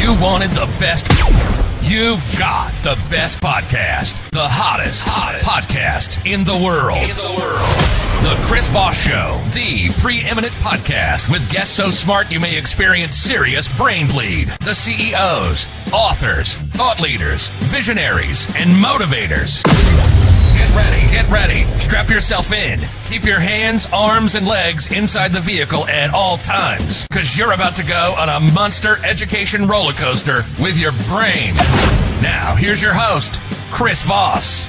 You wanted the best. You've got the best podcast. The hottest podcast in the world. The Chris Voss Show, the preeminent podcast with guests so smart you may experience serious brain bleed. The CEOs, authors, thought leaders, visionaries, and motivators. Get ready. Strap yourself in. Keep your hands, arms, and legs inside the vehicle at all times, because you're about to go on a monster education roller coaster with your brain. Now, here's your host, Chris Voss.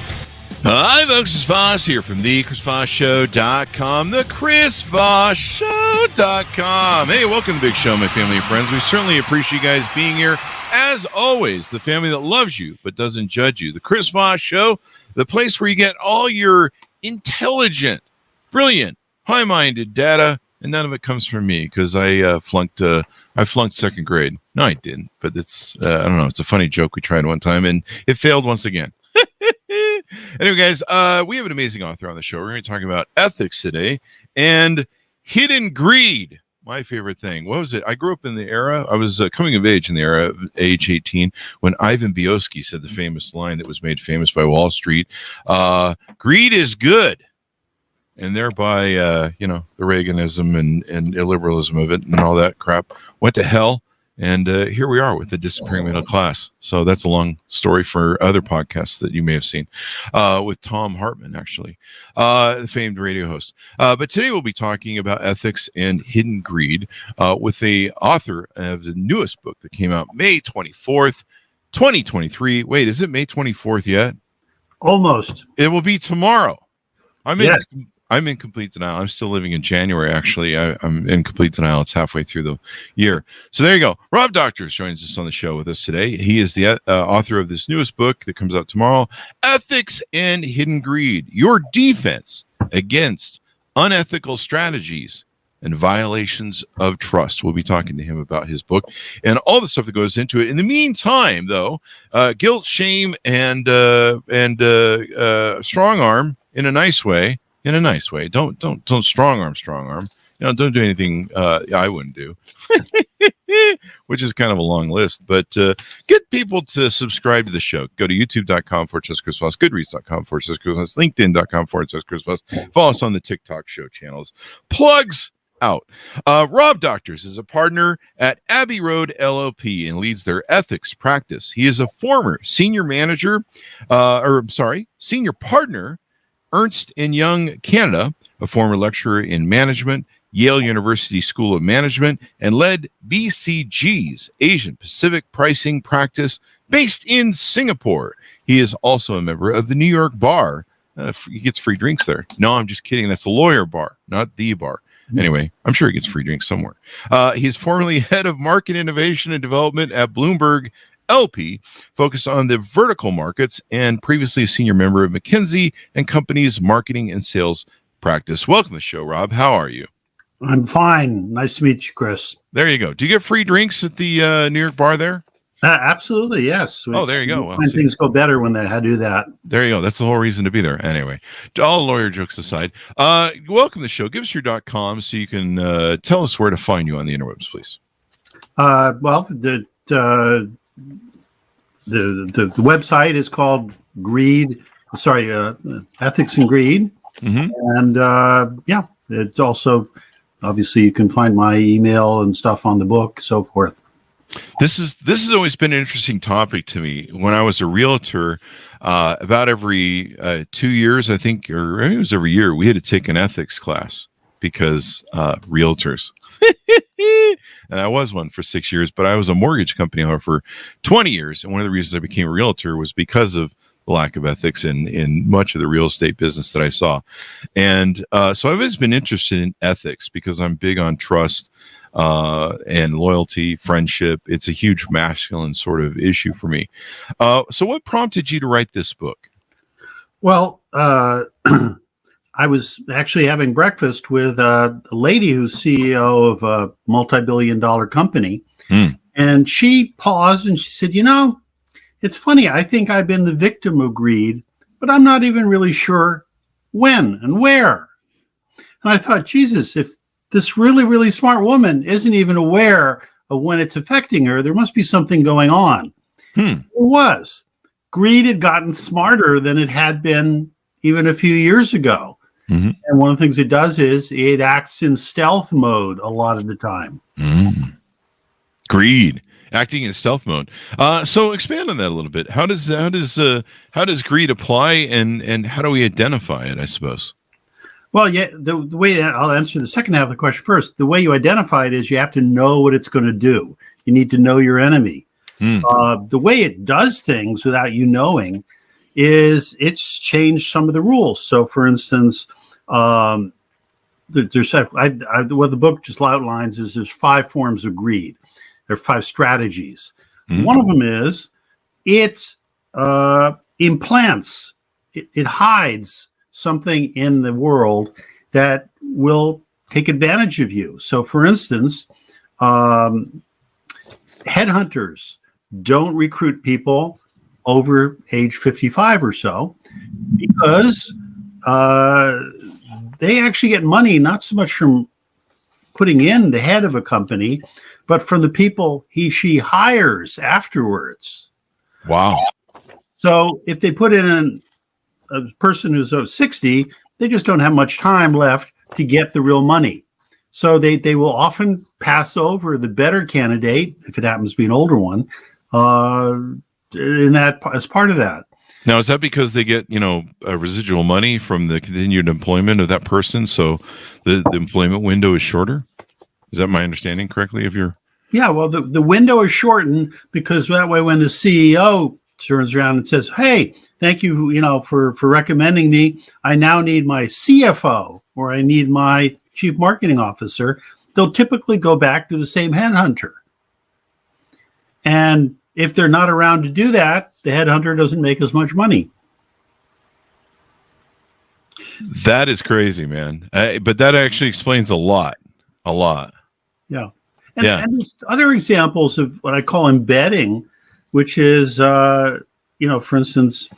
Hi, folks. It's Voss here from thechrisvossshow.com, thechrisvossshow.com. Hey, welcome to the big show, my family and friends. We certainly appreciate you guys being here. As always, the family that loves you but doesn't judge you. The Chris Voss Show, the place where you get all your intelligent, brilliant, high-minded data, and none of it comes from me because I flunked second grade. No, I didn't, but it's I don't know. It's a funny joke we tried one time, and it failed once again. Anyway, guys, we have an amazing author on the show. We're going to be talking about ethics today and hidden greed. My favorite thing. What was it? I grew up in the era, I was coming of age in the era of age 18 when Ivan Biosky said the famous line that was made famous by Wall Street, greed is good. And thereby, the Reaganism and illiberalism of it and all that crap went to hell. And here we are with the disappearing middle class. So that's a long story for other podcasts that you may have seen with Tom Hartman, actually, the famed radio host. But today we'll be talking about ethics and hidden greed with the author of the newest book that came out May 24th, 2023. Wait, is it May 24th yet? Almost. It will be tomorrow. I'm in complete denial. I'm still living in January, actually. I'm in complete denial. It's halfway through the year. So there you go. Rob Doctors joins us on the show with us today. He is the author of this newest book that comes out tomorrow, Ethics and Hidden Greed, Your Defense Against Unethical Strategies and Violations of Trust. We'll be talking to him about his book and all the stuff that goes into it. In the meantime, though, guilt, shame, and strong arm in a nice way. Don't strong arm. Don't do anything I wouldn't do, which is kind of a long list. But get people to subscribe to the show. Go to youtube.com/Chris Voss, goodreads.com/Chris Voss, linkedin.com/Chris Voss. Follow us on the TikTok show channels. Plugs out. Rob Doctors is a partner at Abbey Road LLP and leads their ethics practice. He is a former senior partner, Ernst & Young Canada, a former lecturer in management, Yale University School of Management, and led BCG's Asian Pacific pricing practice based in Singapore. He is also a member of the New York Bar. He gets free drinks there. No, I'm just kidding. That's the lawyer bar, not the bar. Anyway, I'm sure he gets free drinks somewhere. He is formerly head of market innovation and development at Bloomberg LP, focused on the vertical markets, and previously a senior member of McKinsey and Company's marketing and sales practice. Welcome to the show, Rob. How are you? I'm fine. Nice to meet you, Chris. There you go. Do you get free drinks at the New York Bar there? Absolutely, yes. There you go. Well, things go better when they do that. There you go. That's the whole reason to be there. Anyway, all lawyer jokes aside, welcome to the show. Give us your .com so you can tell us where to find you on the interwebs, please. The website is called Ethics and Greed. Mm-hmm. And it's also, obviously you can find my email and stuff on the book, so forth. This has always been an interesting topic to me. When I was a realtor, about every 2 years, I think, or maybe it was every year, we had to take an ethics class because realtors. And I was one for 6 years, but I was a mortgage company owner for 20 years. And one of the reasons I became a realtor was because of the lack of ethics in much of the real estate business that I saw. And so I've always been interested in ethics because I'm big on trust and loyalty, friendship. It's a huge masculine sort of issue for me. So what prompted you to write this book? Well, I was actually having breakfast with a lady who's CEO of a multi-billion-dollar company. And she paused and she said, it's funny. I think I've been the victim of greed, but I'm not even really sure when and where. And I thought, Jesus, if this really, really smart woman isn't even aware of when it's affecting her, there must be something going on. Hmm. It was. Greed had gotten smarter than it had been even a few years ago. Mm-hmm. And one of the things it does is it acts in stealth mode a lot of the time. Mm. Greed, acting in stealth mode. So expand on that a little bit. How does greed apply, and how do we identify it, I suppose? Well, yeah, the way I'll answer the second half of the question first. The way you identify it is you have to know what it's going to do. You need to know your enemy. The way it does things without you knowing is it's changed some of the rules. So, for instance, there's what the book just outlines is there's 5 forms of greed. There are 5 strategies. One of them is it implants, it hides something in the world that will take advantage of you. So, for instance, headhunters don't recruit people over age 55 or so because they actually get money not so much from putting in the head of a company, but from the people she hires afterwards. Wow. So if they put in a person who's 60, they just don't have much time left to get the real money. So they will often pass over the better candidate, if it happens to be an older one, in that as part of that. Now, is that because they get, a residual money from the continued employment of that person, so the employment window is shorter? Is that my understanding correctly of your... Yeah, well, the window is shortened because that way when the CEO turns around and says, hey, thank you, for recommending me, I now need my CFO or I need my chief marketing officer, they'll typically go back to the same headhunter. And if they're not around to do that, the headhunter doesn't make as much money. That is crazy, man. But that actually explains a lot. Yeah. And there's other examples of what I call embedding, which is, for instance,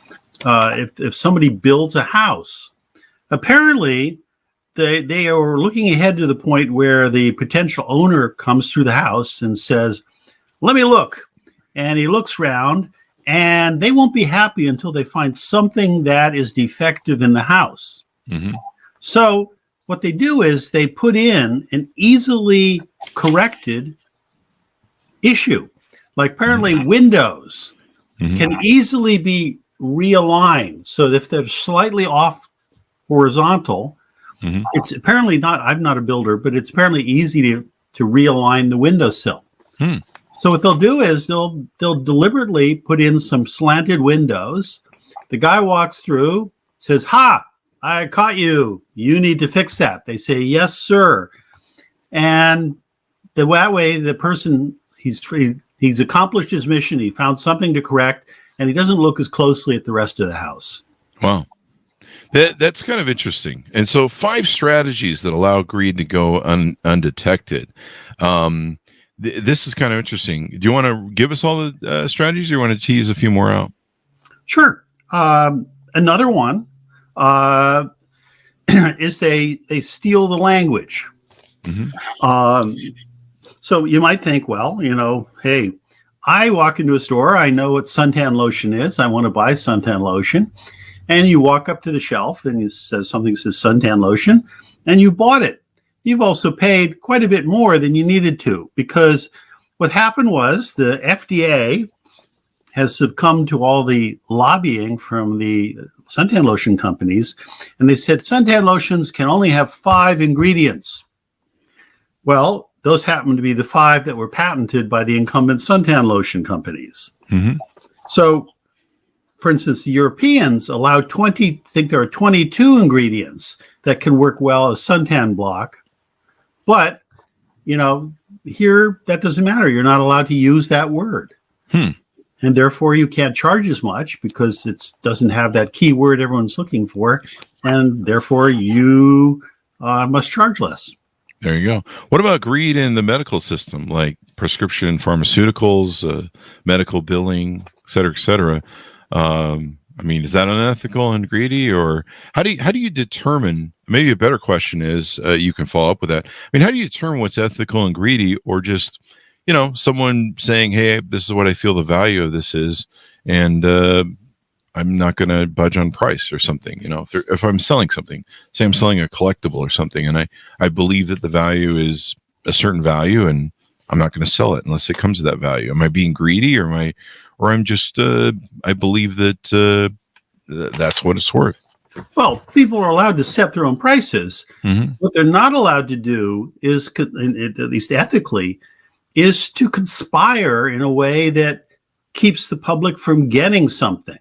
if somebody builds a house, apparently they are looking ahead to the point where the potential owner comes through the house and says, let me look. And he looks around, and they won't be happy until they find something that is defective in the house. Mm-hmm. So what they do is they put in an easily corrected issue. Like apparently windows can easily be realigned. So if they're slightly off horizontal, it's apparently not, I'm not a builder, but it's apparently easy to realign the windowsill. So what they'll do is they'll deliberately put in some slanted windows. The guy walks through, says, ha, I caught you. You need to fix that. They say, yes, sir. And that way the person, he's accomplished his mission. He found something to correct, and he doesn't look as closely at the rest of the house. Wow. That's kind of interesting. And so 5 strategies that allow greed to go undetected. This is kind of interesting. Do you want to give us all the strategies, or you want to tease a few more out? Sure. Another one is they steal the language. So you might think, well, hey, I walk into a store, I know what suntan lotion is, I want to buy suntan lotion, and you walk up to the shelf and it says something says suntan lotion, and you bought it. You've also paid quite a bit more than you needed to, because what happened was the FDA has succumbed to all the lobbying from the suntan lotion companies, and they said suntan lotions can only have 5 ingredients. Well, those happen to be the 5 that were patented by the incumbent suntan lotion companies. So, for instance, the Europeans allow think there are 22 ingredients that can work well as suntan block. But, here, that doesn't matter. You're not allowed to use that word. And therefore, you can't charge as much because it doesn't have that key word everyone's looking for. And therefore, you must charge less. There you go. What about greed in the medical system, like prescription pharmaceuticals, medical billing, et cetera, et cetera? Is that unethical and greedy, or how do you determine? Maybe a better question is, you can follow up with that. How do you determine what's ethical and greedy, or just, someone saying, hey, this is what I feel the value of this is, and I'm not going to budge on price or something. If I'm selling something, say I'm selling a collectible or something, and I believe that the value is a certain value, and I'm not going to sell it unless it comes to that value. Am I being greedy, or I'm just I believe that that's what it's worth. Well, people are allowed to set their own prices. Mm-hmm. What they're not allowed to do is, at least ethically, is to conspire in a way that keeps the public from getting something.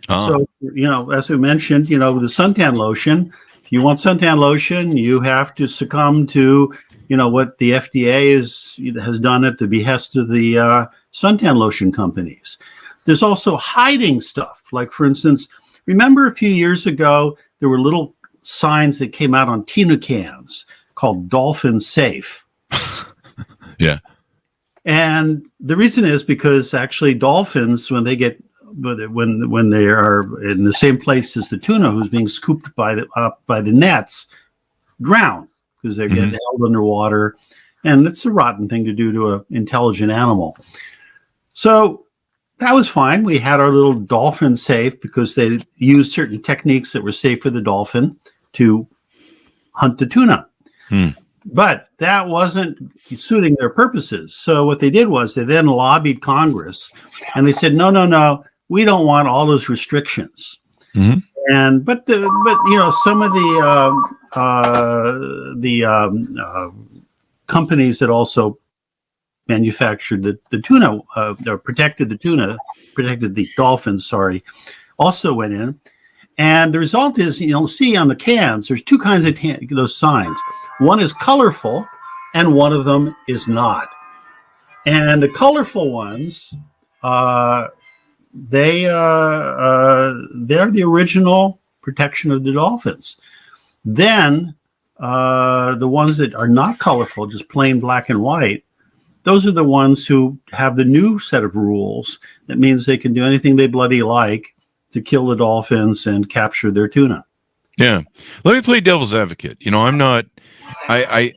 So, as we mentioned, the suntan lotion, if you want suntan lotion, you have to succumb to, what the FDA has done at the behest of the suntan lotion companies. There's also hiding stuff. Like, for instance, remember a few years ago, there were little signs that came out on tuna cans called Dolphin Safe. Yeah. And the reason is because actually dolphins, when they are in the same place as the tuna who's being scooped by the nets, drown because they're getting held underwater, and it's a rotten thing to do to an intelligent animal. So that was fine. We had our little dolphin safe because they used certain techniques that were safe for the dolphin to hunt the tuna. But that wasn't suiting their purposes. So what they did was they then lobbied Congress, and they said, no, we don't want all those restrictions. And but some of the companies that also manufactured the tuna, or protected the dolphins, also went in. And the result is, you'll see on the cans, there's two kinds of those signs. One is colorful, and one of them is not. And the colorful ones, they're the original protection of the dolphins. Then the ones that are not colorful, just plain black and white, those are the ones who have the new set of rules. That means they can do anything they bloody like to kill the dolphins and capture their tuna. Yeah. Let me play devil's advocate. I'm not, I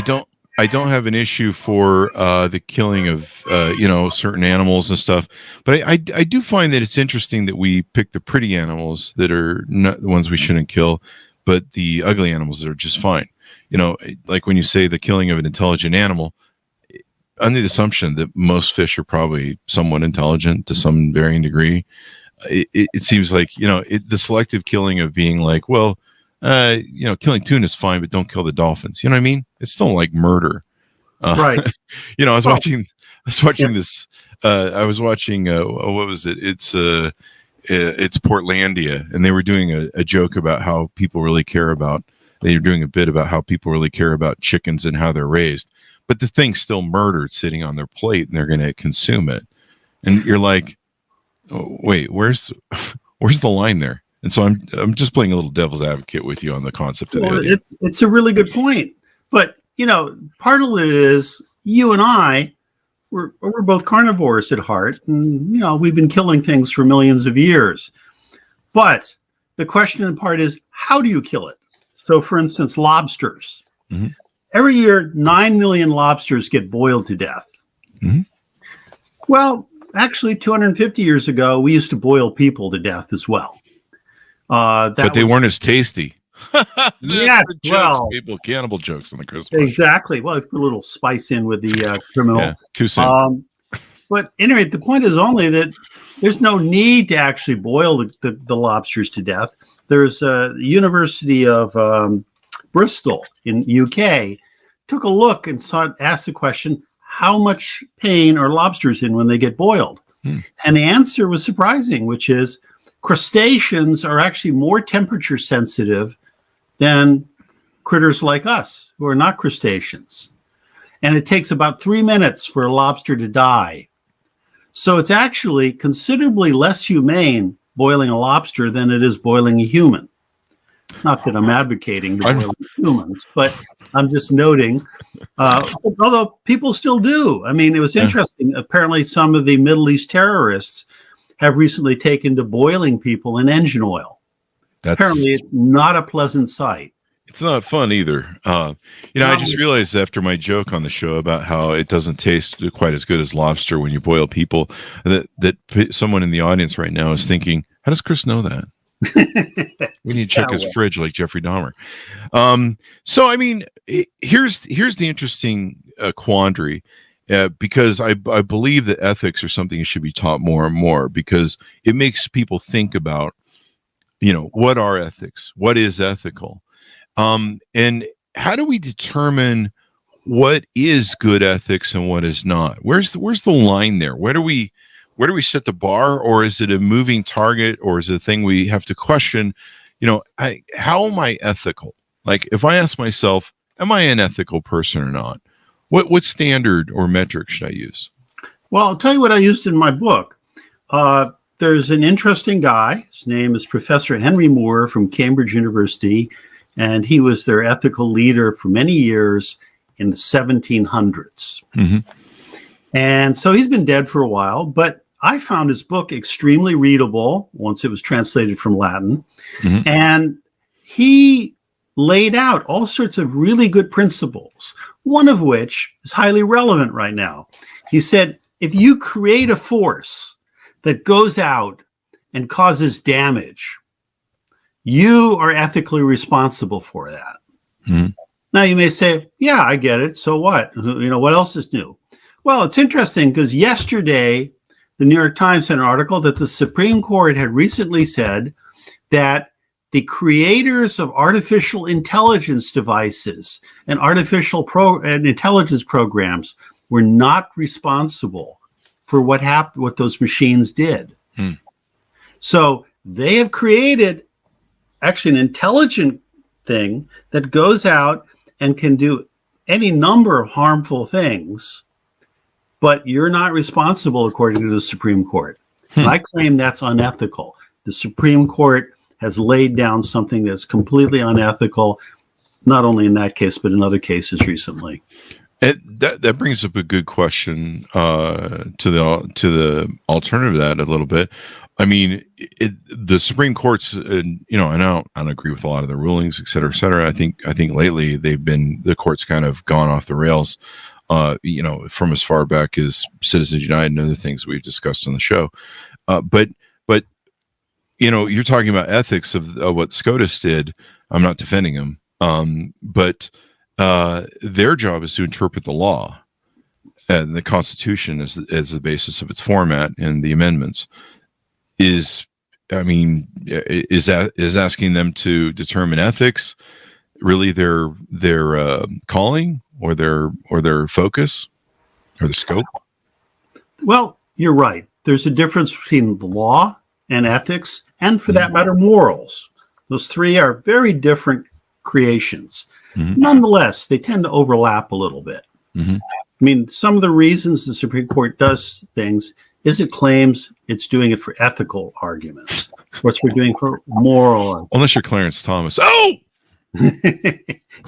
don't have an issue for the killing of, certain animals and stuff, but I do find that it's interesting that we pick the pretty animals that are not the ones we shouldn't kill, but the ugly animals are just fine. Like when you say the killing of an intelligent animal, under the assumption that most fish are probably somewhat intelligent to some varying degree, it seems like, the selective killing of being like, well, killing tuna is fine, but don't kill the dolphins. You know what I mean? It's still like murder. Right. I was watching this. I was watching, what was it? It's Portlandia, and they were doing a joke about how people really care about, they were doing a bit about how people really care about chickens and how they're raised, but the thing's still murdered sitting on their plate and they're going to consume it. And you're like, oh, wait, where's the line there? And so I'm just playing a little devil's advocate with you on the concept of the idea. It's a really good point. But, part of it is you and I, we're both carnivores at heart. And, we've been killing things for millions of years. But the question in part is, how do you kill it? So, for instance, lobsters. Every year, 9 million lobsters get boiled to death. Well, actually, 250 years ago, we used to boil people to death as well. But they weren't as tasty. Yeah, well, people cannibal jokes on the Christmas. Exactly. Well, if you put a little spice in with the criminal. Yeah, too soon. But anyway, the point is only that there's no need to actually boil the lobsters to death. There's a University of Bristol in UK took a look and asked the question, how much pain are lobsters in when they get boiled? And the answer was surprising, which is crustaceans are actually more temperature sensitive than critters like us who are not crustaceans. And it takes about 3 minutes for a lobster to die. So it's actually considerably less humane boiling a lobster than it is boiling a human. Not that I'm advocating the boiling humans, but I'm just noting, although people still do. I mean, it was interesting. Apparently, some of the Middle East terrorists have recently taken to boiling people in engine oil. Apparently, it's not a pleasant sight. It's not fun either. I just realized after my joke on the show about how it doesn't taste quite as good as lobster when you boil people, that someone in the audience right now is thinking, how does Chris know that? We need to check his fridge like Jeffrey Dahmer. So, I mean, here's the interesting quandary, because I believe that ethics are something that should be taught more and more, because it makes people think about, what are ethics? What is ethical? And how do we determine what is good ethics and what is not? Where's the line there? Where do we set the bar, or is it a moving target, or is it a thing we have to question? How am I ethical? Like, if I ask myself, am I an ethical person or not? What standard or metric should I use? Well, I'll tell you what I used in my book. There's an interesting guy. His name is Professor Henry Moore from Cambridge University, and he was their ethical leader for many years in the 1700s. Mm-hmm. And so he's been dead for a while, but I found his book extremely readable once it was translated from Latin. Mm-hmm. And he laid out all sorts of really good principles, one of which is highly relevant right now. He said, if you create a force that goes out and causes damage, you are ethically responsible for that. Mm-hmm. Now you may say, yeah, I get it. So what? What else is new? Well, it's interesting because yesterday, the New York Times had an article that the Supreme Court had recently said that the creators of artificial intelligence devices and and intelligence programs were not responsible for what those machines did. Hmm. So they have created actually an intelligent thing that goes out and can do any number of harmful things, but you're not responsible according to the Supreme Court. And I claim that's unethical. The Supreme Court has laid down something that's completely unethical, not only in that case, but in other cases recently. That brings up a good question to the alternative to that a little bit. I mean, the Supreme Court's, and I don't agree with a lot of the rulings, et cetera, et cetera. I think lately the court's kind of gone off the rails, from as far back as Citizens United and other things we've discussed on the show. But you're talking about ethics of what SCOTUS did. I'm not defending them, but their job is to interpret the law and the Constitution as the basis of its format and the amendments. Is asking them to determine ethics really their calling or their focus or the scope? Well, you're right. There's a difference between the law and ethics, and for that matter, morals. Those three are very different creations. Mm-hmm. Nonetheless, they tend to overlap a little bit. Mm-hmm. I mean, some of the reasons the Supreme Court does things is it claims it's doing it for ethical arguments, or it's doing for moral arguments. Unless you're Clarence Thomas. Oh!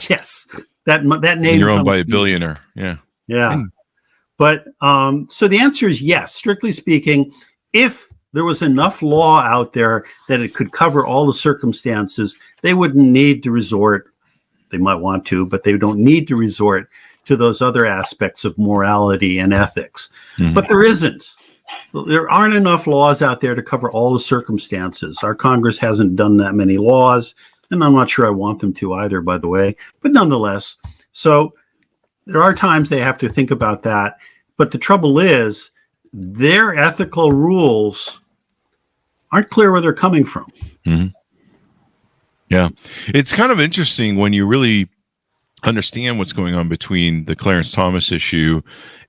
Yes. That name. You're owned by a billionaire. Yeah. Yeah. But so the answer is yes. Strictly speaking, if there was enough law out there that it could cover all the circumstances, they wouldn't need to resort. They might want to, but they don't need to resort to those other aspects of morality and ethics. Mm-hmm. But there isn't. There aren't enough laws out there to cover all the circumstances. Our Congress hasn't done that many laws, and I'm not sure I want them to either, by the way. But nonetheless, so there are times they have to think about that. But the trouble is, their ethical rules aren't clear where they're coming from. Mm-hmm. Yeah. It's kind of interesting when you really understand what's going on between the Clarence Thomas issue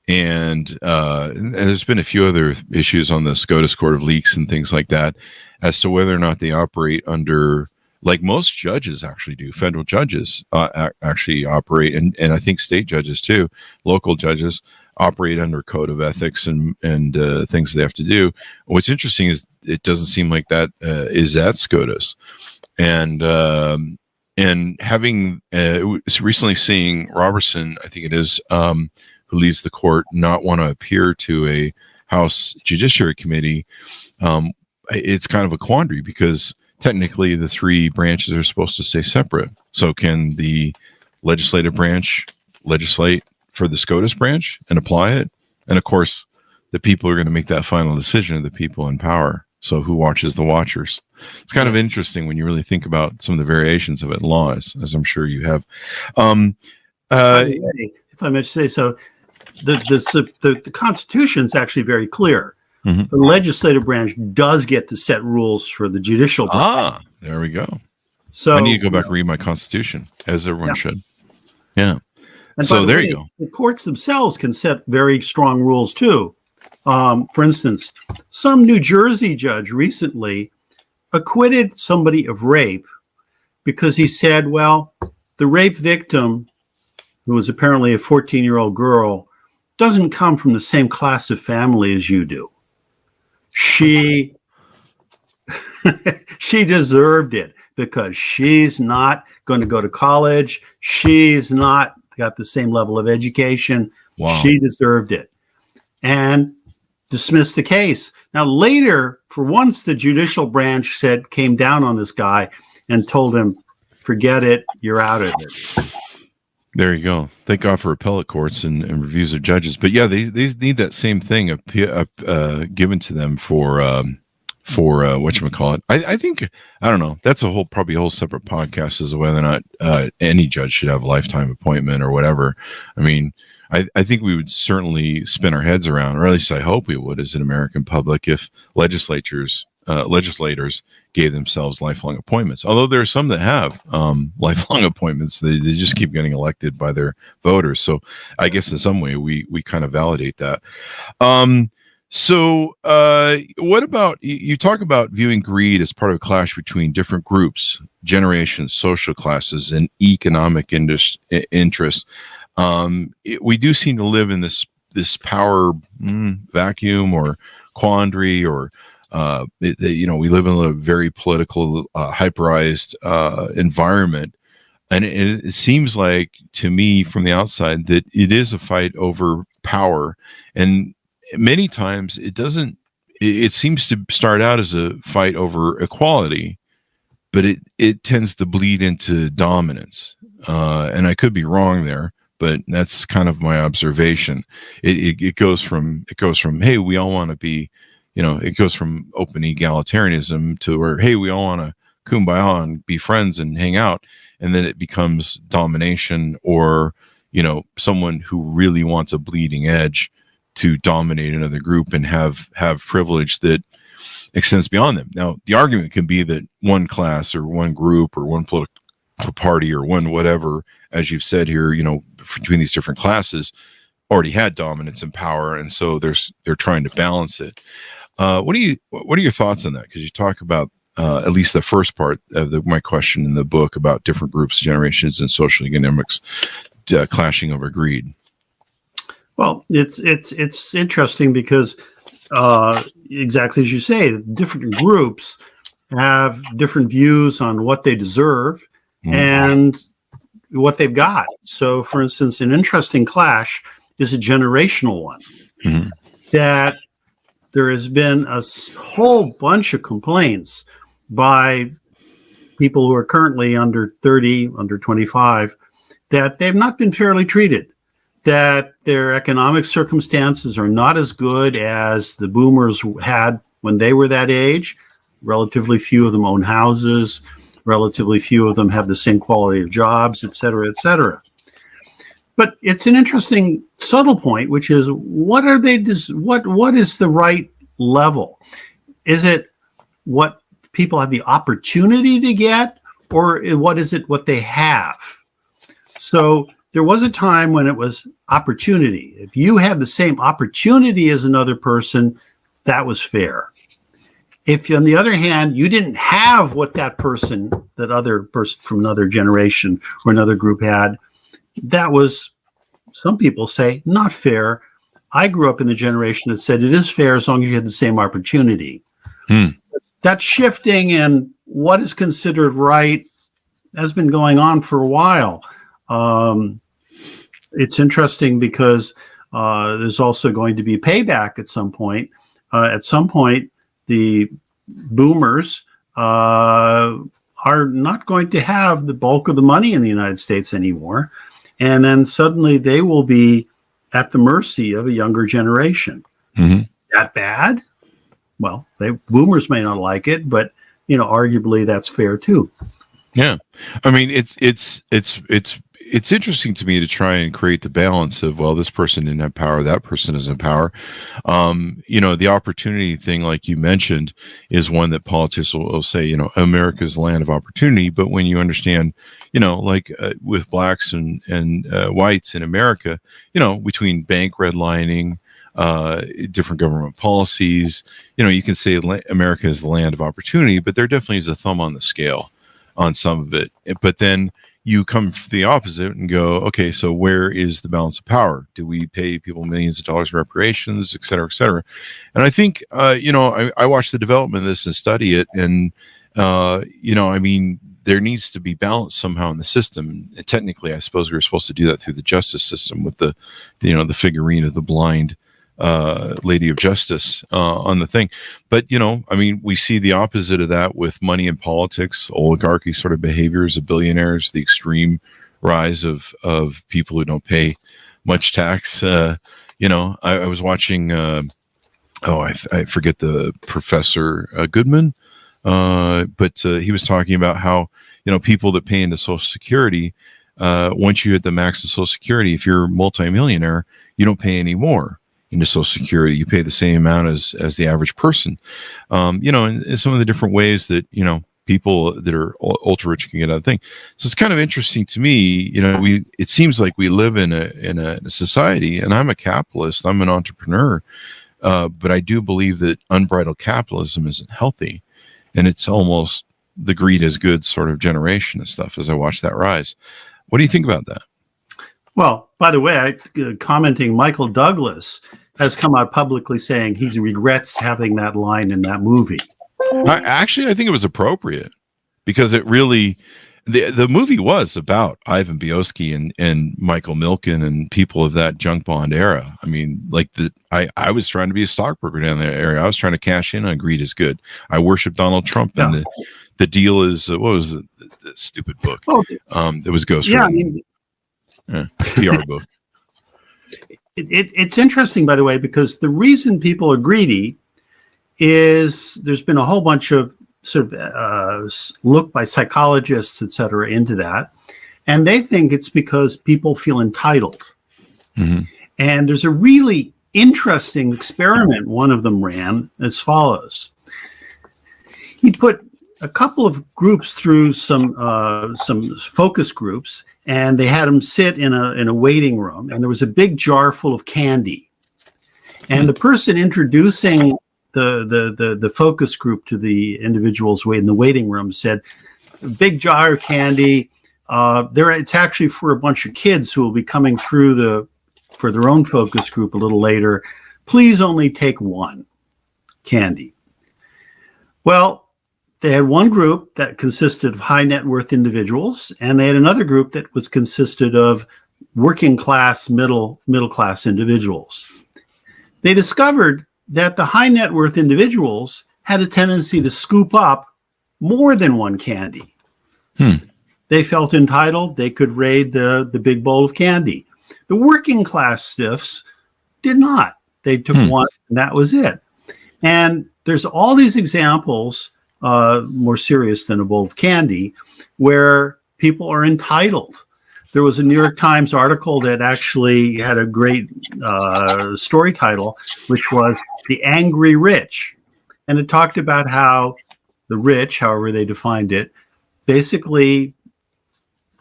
and there's been a few other issues on the SCOTUS Court of Leaks and things like that as to whether or not they operate under, like most judges actually do, federal judges actually operate, and I think state judges too, local judges operate under code of ethics and things they have to do. What's interesting is it doesn't seem like that is at SCOTUS. And having recently seeing Robertson, I think it is, who leads the court, not want to appear to a House Judiciary Committee, it's kind of a quandary because technically the three branches are supposed to stay separate. So can the legislative branch legislate for the SCOTUS branch and apply it? And of course, the people are going to make that final decision, of the people in power. So who watches the watchers? It's kind of interesting when you really think about some of the variations of it in law, as I'm sure you have. If I may say so, the Constitution is actually very clear. The legislative branch does get to set rules for the judicial branch. There we go. So I need to go back and read my Constitution, as everyone should. Yeah. And so there you go. The courts themselves can set very strong rules too. For instance, some New Jersey judge recently acquitted somebody of rape because he said, well, the rape victim, who was apparently a 14-year-old girl, doesn't come from the same class of family as you do. She deserved it because she's not going to go to college. She's not got the same level of education. Wow. She deserved it. And dismissed the case. Now later, for once, the judicial branch came down on this guy and told him, forget it, you're out of it. There you go. Thank God for appellate courts and reviews of judges. But yeah, they need that same thing given to them for whatchamacallit. I think, I don't know, that's probably a whole separate podcast as to whether or not any judge should have a lifetime appointment or whatever. I mean, I think we would certainly spin our heads around, or at least I hope we would as an American public, if legislators gave themselves lifelong appointments. Although there are some that have lifelong appointments, they just keep getting elected by their voters. So I guess in some way we kind of validate that. So what about, you talk about viewing greed as part of a clash between different groups, generations, social classes, and economic interests. We do seem to live in this power vacuum or quandary, or we live in a very political, hyperized environment, and it seems like to me from the outside that it is a fight over power, and many times it seems to start out as a fight over equality, but it tends to bleed into dominance, and I could be wrong there. But that's kind of my observation. It goes from hey, we all want to be, it goes from open egalitarianism to where, hey, we all want to kumbaya and be friends and hang out, and then it becomes domination, or someone who really wants a bleeding edge to dominate another group and have privilege that extends beyond them. Now, the argument can be that one class or one group or one political party or one whatever, as you've said here, between these different classes already had dominance and power, and so they're trying to balance it. What are your thoughts on that? Because you talk about at least the first part of my question in the book about different groups, generations, and social economics clashing over greed. Well, it's interesting because exactly as you say, different groups have different views on what they deserve and what they've got. So, for instance, an interesting clash is a generational one. That there has been a whole bunch of complaints by people who are currently under 30, under 25, that they've not been fairly treated, that their economic circumstances are not as good as the boomers had when they were that age. Relatively few of them own houses. Relatively few of them have the same quality of jobs, et cetera, et cetera. But it's an interesting subtle point, which is what is the right level? Is it what people have the opportunity to get, or what is it what they have? So there was a time when it was opportunity. If you have the same opportunity as another person, that was fair. If, on the other hand, you didn't have what that other person from another generation or another group had, that was, some people say, not fair. I grew up in the generation that said it is fair as long as you had the same opportunity. That shifting in what is considered right has been going on for a while. It's interesting because there's also going to be payback at some point. At some point, the boomers are not going to have the bulk of the money in the United States anymore. And then suddenly they will be at the mercy of a younger generation. Mm-hmm. That bad? Well, boomers may not like it, but arguably that's fair too. Yeah, I mean it's interesting to me to try and create the balance of, well, this person didn't have power, that person doesn't have power. The opportunity thing, like you mentioned, is one that politicians will say, America's the land of opportunity. But when you understand, with blacks and whites in America, between bank redlining, different government policies, you can say America is the land of opportunity, but there definitely is a thumb on the scale on some of it. But then you come to the opposite and go, okay, so where is the balance of power? Do we pay people millions of dollars in reparations, et cetera, et cetera? And I think, I watch the development of this and study it. And, there needs to be balance somehow in the system. And technically, I suppose we were supposed to do that through the justice system with the figurine of the blind lady of justice on the thing. But we see the opposite of that with money in politics, oligarchy sort of behaviors of billionaires, the extreme rise of people who don't pay much tax. I was watching I forget the professor Goodman, but he was talking about how people that pay into Social Security, once you hit the max of Social Security, if you're a multimillionaire, you don't pay any more into Social Security. You pay the same amount as the average person. And some of the different ways that people that are ultra rich can get out of the thing. So it's kind of interesting to me. It seems like we live in a society, and I'm a capitalist, I'm an entrepreneur, but I do believe that unbridled capitalism isn't healthy, and it's almost the greed is good sort of generation and stuff. As I watch that rise, what do you think about that? Well, by the way, commenting, Michael Douglas has come out publicly saying he regrets having that line in that movie. I think it was appropriate, because it really, the movie was about Ivan Biosky and Michael Milken and people of that junk bond era. I mean, I was trying to be a stockbroker down that area. I was trying to cash in on greed is good. I worship Donald Trump, Yeah. and the deal is, what was the stupid book? It was Ghost. Yeah, PR book. It's interesting, by the way, because the reason people are greedy is there's been a whole bunch of sort of look by psychologists, et cetera, into that. And they think it's because people feel entitled. Mm-hmm. And there's a really interesting experiment one of them ran as follows. He put a couple of groups through some focus groups, and they had them sit in a waiting room, and there was a big jar full of candy. And the person introducing the focus group to the individuals in the waiting room said, "Big jar of candy. It's actually for a bunch of kids who will be coming through for their own focus group a little later. Please only take one candy." Well, they had one group that consisted of high net worth individuals, and they had another group that was consisted of working class, middle class individuals. They discovered that the high net worth individuals had a tendency to scoop up more than one candy. They felt entitled. They could raid the big bowl of candy. The working class stiffs did not. They took one, and that was it. And there's all these examples, more serious than a bowl of candy, where people are entitled. There was a New York Times article that actually had a great story title, which was "The Angry Rich." And it talked about how the rich, however they defined it, basically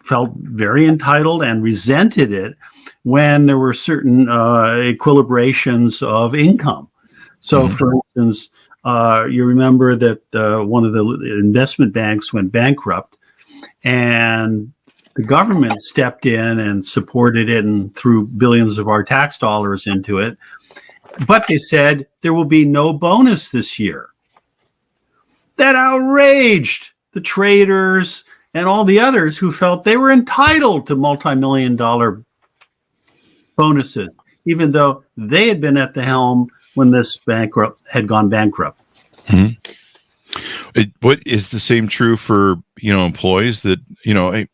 felt very entitled and resented it when there were certain equilibrations of income. So, for instance, you remember that one of the investment banks went bankrupt, and the government stepped in and supported it and threw billions of our tax dollars into it. But they said there will be no bonus this year. That outraged the traders and all the others who felt they were entitled to multi-million-dollar bonuses, even though they had been at the helm when this bankrupt had gone bankrupt. What is the same true for, employees that,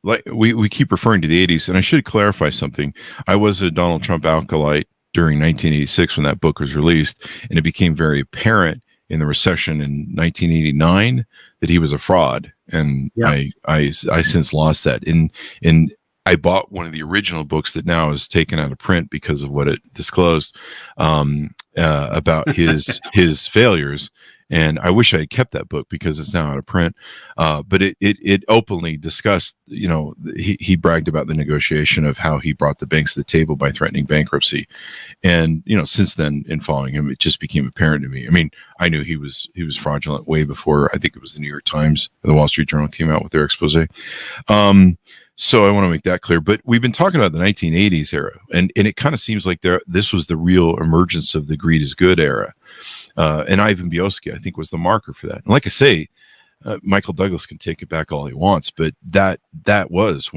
like we keep referring to the 80s, and I should clarify something. I was a Donald Trump acolyte during 1986 when that book was released, and it became very apparent in the recession in 1989 that he was a fraud. And Yeah. I since lost that. And I bought one of the original books that now is taken out of print because of what it disclosed about his failures. And I wish I had kept that book because it's now out of print. But it openly discussed, he bragged about the negotiation of how he brought the banks to the table by threatening bankruptcy. And, since then, in following him, it just became apparent to me. I mean, I knew he was fraudulent way before, I think it was the New York Times, the Wall Street Journal came out with their expose. So I want to make that clear. But we've been talking about the 1980s era, and it kind of seems like this was the real emergence of the greed is good era. And Ivan Biosky, I think, was the marker for that. And like I say, Michael Douglas can take it back all he wants, but that was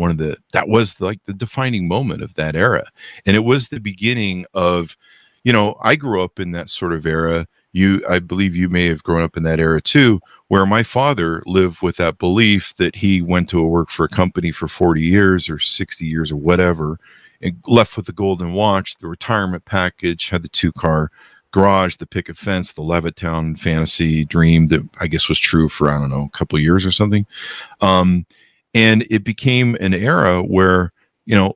like the defining moment of that era. And it was the beginning of, I grew up in that sort of era. I believe you may have grown up in that era too, where my father lived with that belief that he went to work for a company for 40 years or 60 years or whatever, and left with the golden watch, the retirement package, had the 2-car garage, the picket fence, the Levittown fantasy dream that I guess was true for, I don't know, a couple of years or something. And it became an era where,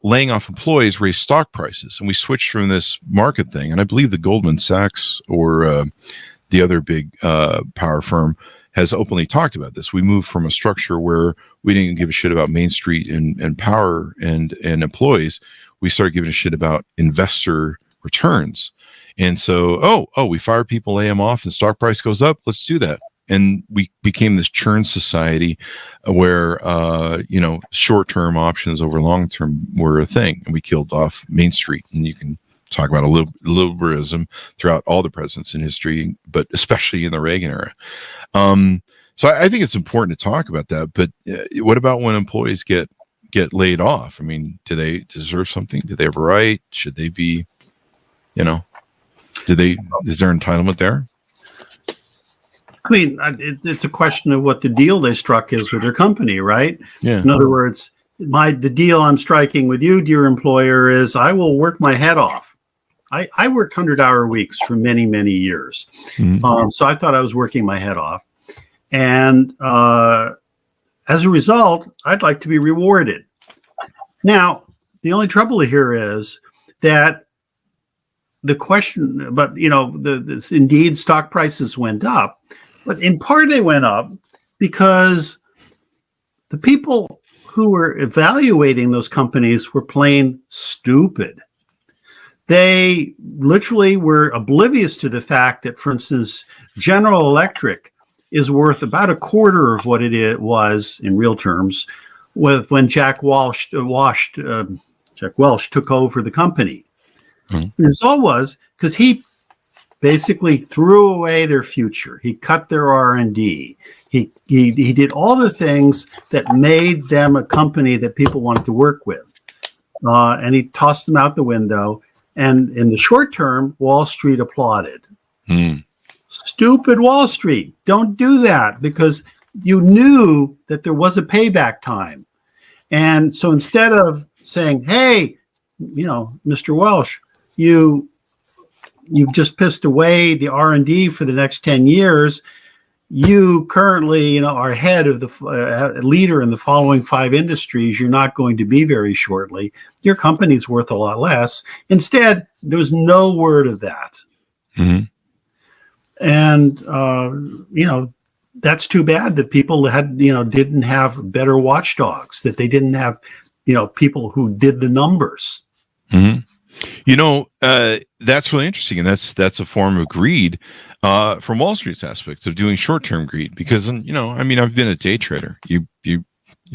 laying off employees raised stock prices, and we switched from this market thing. And I believe the Goldman Sachs or the other big power firm has openly talked about this. We moved from a structure where we didn't give a shit about Main Street and power and employees. We started giving a shit about investor returns. And so, we fire people, lay them off, and stock price goes up. Let's do that. And we became this churn society where, short-term options over long-term were a thing. And we killed off Main Street. And you can talk about liberalism throughout all the presidents in history, but especially in the Reagan era. So I think it's important to talk about that. But what about when employees get laid off? I mean, do they deserve something? Do they have a right? Should they be, is there entitlement there? I mean, it's a question of what the deal they struck is with their company, right? Yeah. In other words, the deal I'm striking with you, dear employer, is I will work my head off. I worked 100-hour weeks for many, many years. Mm-hmm. So I thought I was working my head off. And as a result, I'd like to be rewarded. Now, the only trouble here is that the question, but indeed stock prices went up, but in part they went up because the people who were evaluating those companies were plain stupid. They literally were oblivious to the fact that, for instance, General Electric is worth about a quarter of what it was in real terms when Jack Welch took over the company. Mm-hmm. The result was because he basically threw away their future. He cut their R&D. He did all the things that made them a company that people wanted to work with, and he tossed them out the window. And in the short term, Wall Street applauded. Mm. Stupid Wall Street! Don't do that, because you knew that there was a payback time. And so instead of saying, "Hey, Mr. Welch, you've just pissed away the R&D for the next 10 years. You currently, are head of the leader in the following 5 industries. You're not going to be very shortly. Your company's worth a lot less." Instead, there was no word of that. Mm-hmm. And, that's too bad that people didn't have better watchdogs, that they didn't have, people who did the numbers. Mm-hmm. That's really interesting. And that's a form of greed from Wall Street's aspects of doing short-term greed, because, I've been a day trader. You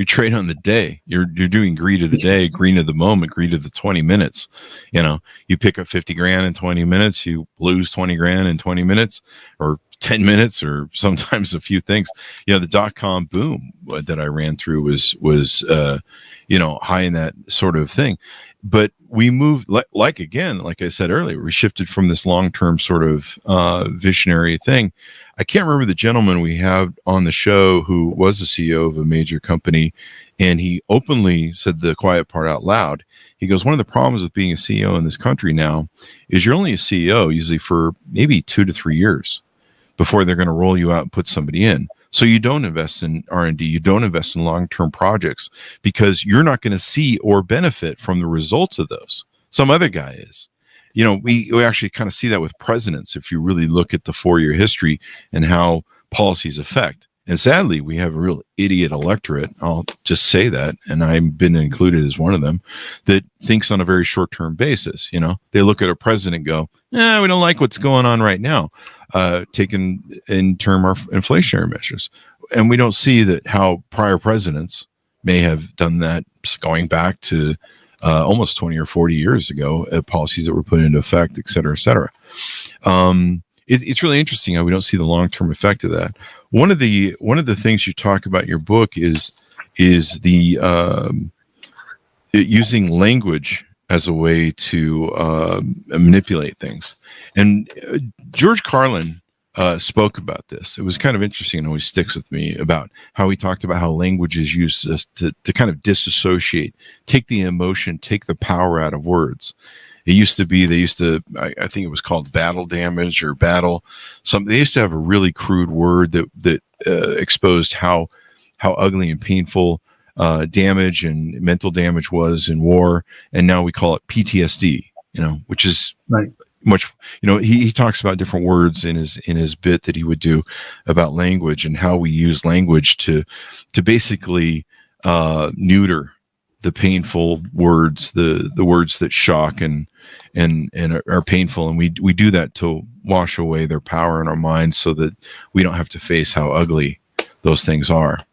trade on the day. You're doing greed of the day, greed of the moment, greed of the 20 minutes. You pick up 50 grand in 20 minutes, you lose 20 grand in 20 minutes or 10 minutes, or sometimes a few things. The dot-com boom that I ran through was high in that sort of thing. but we moved like again, like I said earlier, we shifted from this long-term sort of visionary thing. I can't remember the gentleman we had on the show who was the CEO of a major company, and he openly said the quiet part out loud. He goes, one of the problems with being a CEO in this country now is you're only a CEO usually for maybe 2 to 3 years before they're going to roll you out and put somebody in. So you don't invest in R&D, you don't invest in long-term projects because you're not going to see or benefit from the results of those. Some other guy is. You know, we actually kind of see that with presidents if you really look at the 4-year history and how policies affect. And sadly, we have a real idiot electorate, I'll just say that, and I've been included as one of them, that thinks on a very short-term basis. You know, they look at a president and go, we don't like what's going on right now. Taken in term our inflationary measures, and we don't see that how prior presidents may have done that going back to almost 20 or 40 years ago, policies that were put into effect, et cetera, et cetera. It's really interesting how we don't see the long-term effect of that. One of the things you talk about in your book is the using language as a way to manipulate things. And George Carlin spoke about this. It was kind of interesting and always sticks with me about how he talked about how language is used to kind of disassociate, take the emotion, take the power out of words. It used to be, I think it was called battle damage or battle something. They used to have a really crude word that exposed how ugly and painful damage and mental damage was in war, and now we call it PTSD, which is right. Much, he talks about different words in his bit that he would do about language and how we use language to basically neuter the painful words, the words that shock and are painful, and we do that to wash away their power in our minds so that we don't have to face how ugly those things are.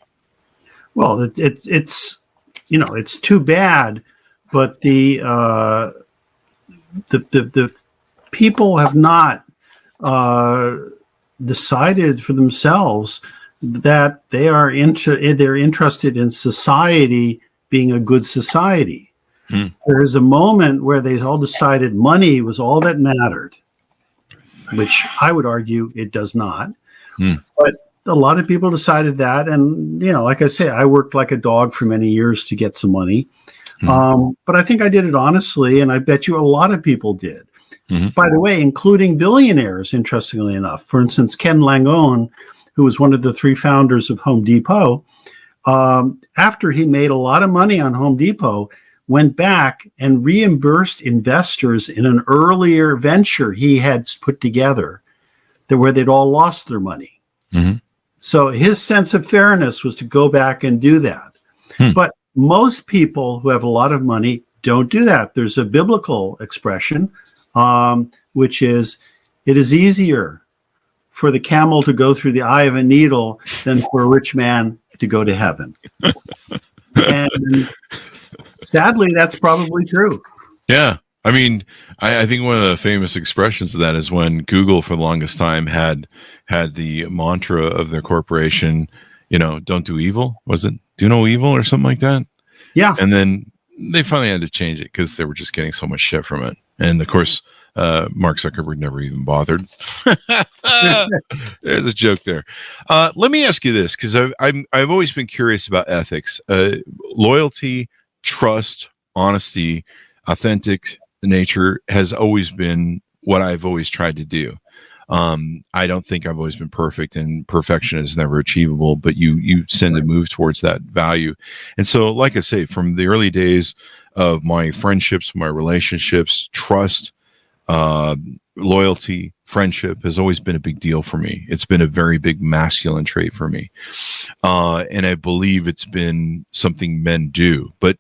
Well, it's too bad, but the people have not decided for themselves that they're interested in society being a good society. There's a moment where they all decided money was all that mattered, which I would argue it does not. But a lot of people decided that, and like I say, I worked like a dog for many years to get some money. But I think I did it honestly, and I bet you a lot of people did. By the way, including billionaires, interestingly enough. For instance, Ken Langone, who was one of the 3 founders of Home Depot, after he made a lot of money on Home Depot, went back and reimbursed investors in an earlier venture he had put together where they'd all lost their money. So his sense of fairness was to go back and do that. But most people who have a lot of money don't do that. There's a biblical expression, which is, it is easier for the camel to go through the eye of a needle than for a rich man to go to heaven. And sadly, that's probably true. Yeah. I mean, I think one of the famous expressions of that is when Google for the longest time had the mantra of their corporation, don't do evil. Was it do no evil or something like that? Yeah. And then they finally had to change it because they were just getting so much shit from it. And of course, Mark Zuckerberg never even bothered. There's a joke there. Let me ask you this, because I've always been curious about ethics, loyalty, trust, honesty, authentic nature has always been what I've always tried to do. I don't think I've always been perfect, and perfection is never achievable, but you tend to move towards that value. And so, like I say, from the early days of my friendships, my relationships, trust, loyalty, friendship has always been a big deal for me. It's been a very big masculine trait for me. And I believe it's been something men do, but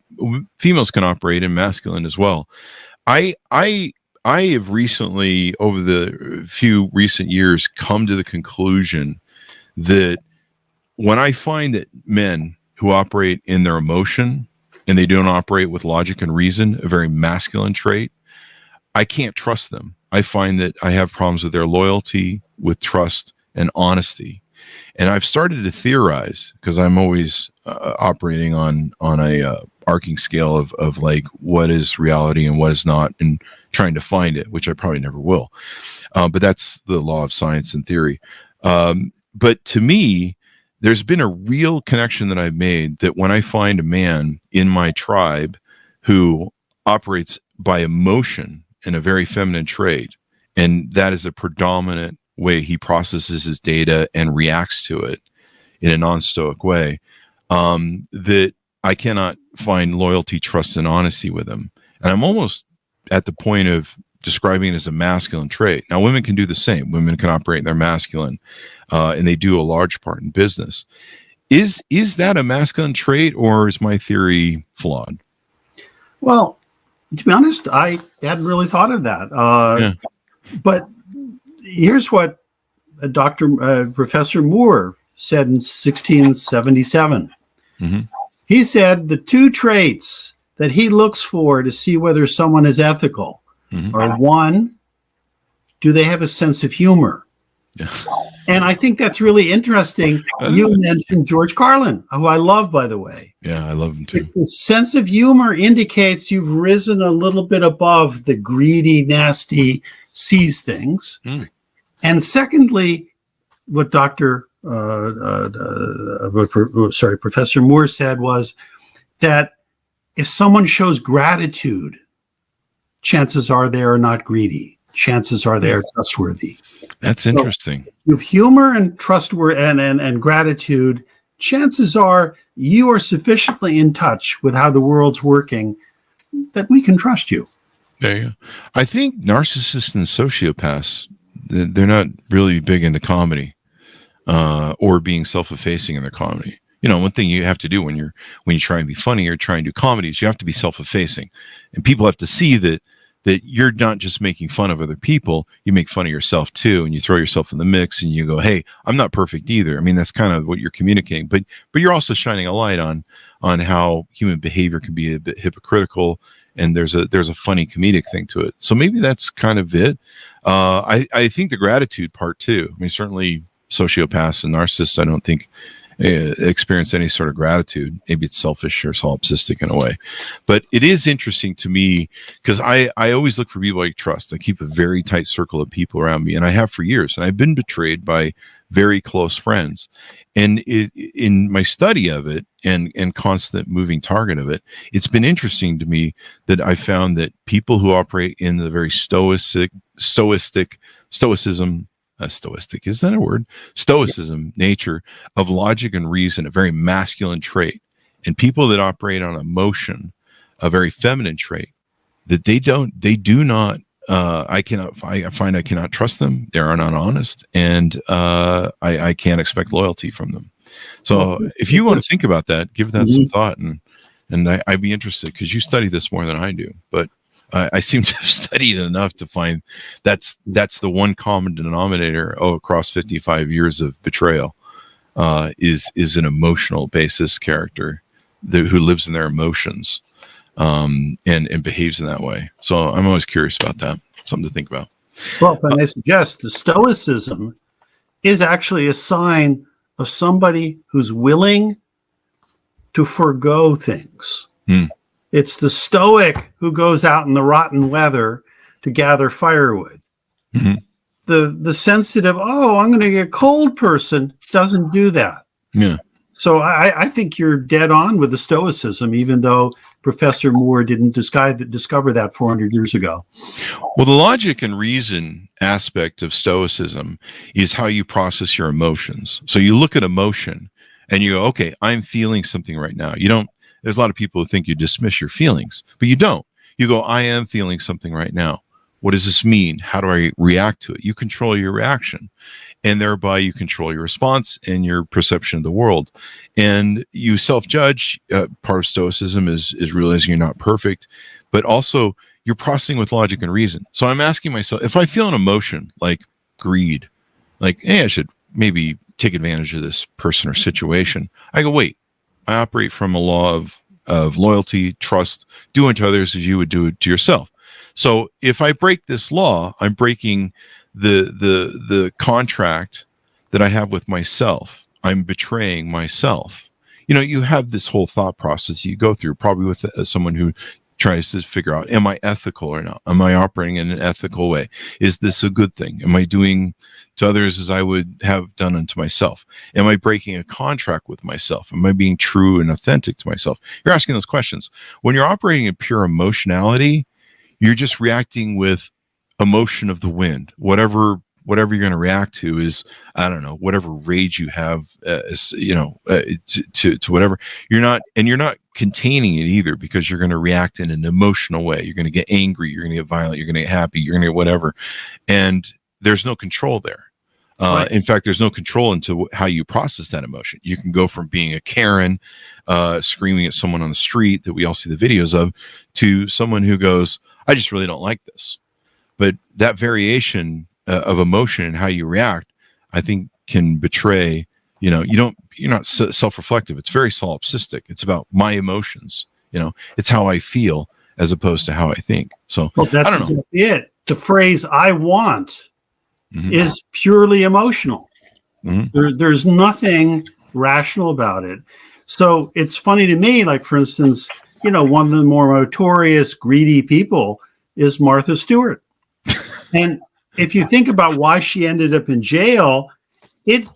females can operate in masculine as well. I have recently, over the few recent years, come to the conclusion that when I find that men who operate in their emotion and they don't operate with logic and reason, a very masculine trait, I can't trust them. I find that I have problems with their loyalty, with trust, and honesty. And I've started to theorize, because I'm always operating on a arcing scale of like what is reality and what is not, and trying to find it, which I probably never will. But that's the law of science and theory. But to me, there's been a real connection that I've made that when I find a man in my tribe who operates by emotion in a very feminine trait, and that is a predominant way he processes his data and reacts to it in a non-stoic way, that I cannot find loyalty, trust, and honesty with him. And I'm almost at the point of describing it as a masculine trait. Now, women can do the same. Women can operate in their masculine, and they do a large part in business. Is that a masculine trait, or is my theory flawed? Well, to be honest, I hadn't really thought of that. But here's what Professor Moore said in 1677. Mm-hmm. He said the two traits that he looks for to see whether someone is ethical are, one, do they have a sense of humor? Yeah. And I think that's really interesting. You mentioned George Carlin, who I love, by the way. Yeah, I love him too. The sense of humor indicates you've risen a little bit above the greedy, nasty, sees things. And secondly, what Professor Moore said was that if someone shows gratitude, chances are they are not greedy. Chances are they are trustworthy. That's interesting. So, with humor and trustworthy and gratitude, chances are you are sufficiently in touch with how the world's working that we can trust you. There you go. I think narcissists and sociopaths, they're not really big into comedy or being self-effacing in their comedy. You know, one thing you have to do when you try and be funny or try and do comedy is you have to be self-effacing, and people have to see that you're not just making fun of other people, you make fun of yourself too, and you throw yourself in the mix and you go, hey, I'm not perfect either. I mean, that's kind of what you're communicating, but you're also shining a light on how human behavior can be a bit hypocritical, and there's a funny comedic thing to it. So maybe that's kind of it. I think the gratitude part too. I mean, certainly sociopaths and narcissists, I don't think experience any sort of gratitude. Maybe it's selfish or solipsistic in a way, but it is interesting to me because I always look for people I trust. I keep a very tight circle of people around me, and I have for years, and I've been betrayed by very close friends. And in my study of it and constant moving target of it, it's been interesting to me that I found that people who operate in the very stoicism, is that a word? Stoicism nature of logic and reason, a very masculine trait, and people that operate on emotion, a very feminine trait, that they do not. I find I cannot trust them. They are not honest, and I can't expect loyalty from them. So if you want to think about that, give that some thought, and I'd be interested because you study this more than I do, but I seem to have studied enough to find that's the one common denominator across 55 years of betrayal is an emotional basis character who lives in their emotions and behaves in that way. So I'm always curious about that. Something to think about. Well, if I may suggest, the stoicism is actually a sign of somebody who's willing to forgo things. It's the stoic who goes out in the rotten weather to gather firewood. The sensitive, I'm going to get cold person doesn't do that. Yeah. So I think you're dead on with the stoicism, even though Professor Moore didn't discover that 400 years ago. Well, the logic and reason aspect of stoicism is how you process your emotions. So you look at emotion and you go, okay, I'm feeling something right now. There's a lot of people who think you dismiss your feelings, but you don't. You go, I am feeling something right now. What does this mean? How do I react to it? You control your reaction, and thereby you control your response and your perception of the world. And you self-judge. Part of stoicism is realizing you're not perfect, but also you're processing with logic and reason. So I'm asking myself, if I feel an emotion like greed, like, hey, I should maybe take advantage of this person or situation, I go, wait, I operate from a law of loyalty, trust, do unto others as you would do it to yourself. So if I break this law, I'm breaking the contract that I have with myself. I'm betraying myself. you have this whole thought process you go through, probably with someone who tries to figure out, am I ethical or not? Am I operating in an ethical way? Is this a good thing? Am I doing to others as I would have done unto myself? Am I breaking a contract with myself? Am I being true and authentic to myself? You're asking those questions. When you're operating in pure emotionality, you're just reacting with emotion of the wind. Whatever you're going to react to is, I don't know, whatever rage you have, to whatever. You're not containing it either, because you're going to react in an emotional way. You're going to get angry. You're going to get violent. You're going to get happy. You're going to get whatever. And there's no control there. Right. In fact, there's no control into how you process that emotion. You can go from being a Karen, screaming at someone on the street that we all see the videos of, to someone who goes, I just really don't like this. But that variation of emotion and how you react, I think, can betray, you're not self-reflective. It's very solipsistic. It's about my emotions. It's how I feel as opposed to how I think. So that's I don't know. Exactly it. The phrase "I want" is purely emotional. There's nothing rational about it. So it's funny to me, like, for instance, one of the more notorious greedy people is Martha Stewart. And if you think about why she ended up in jail, it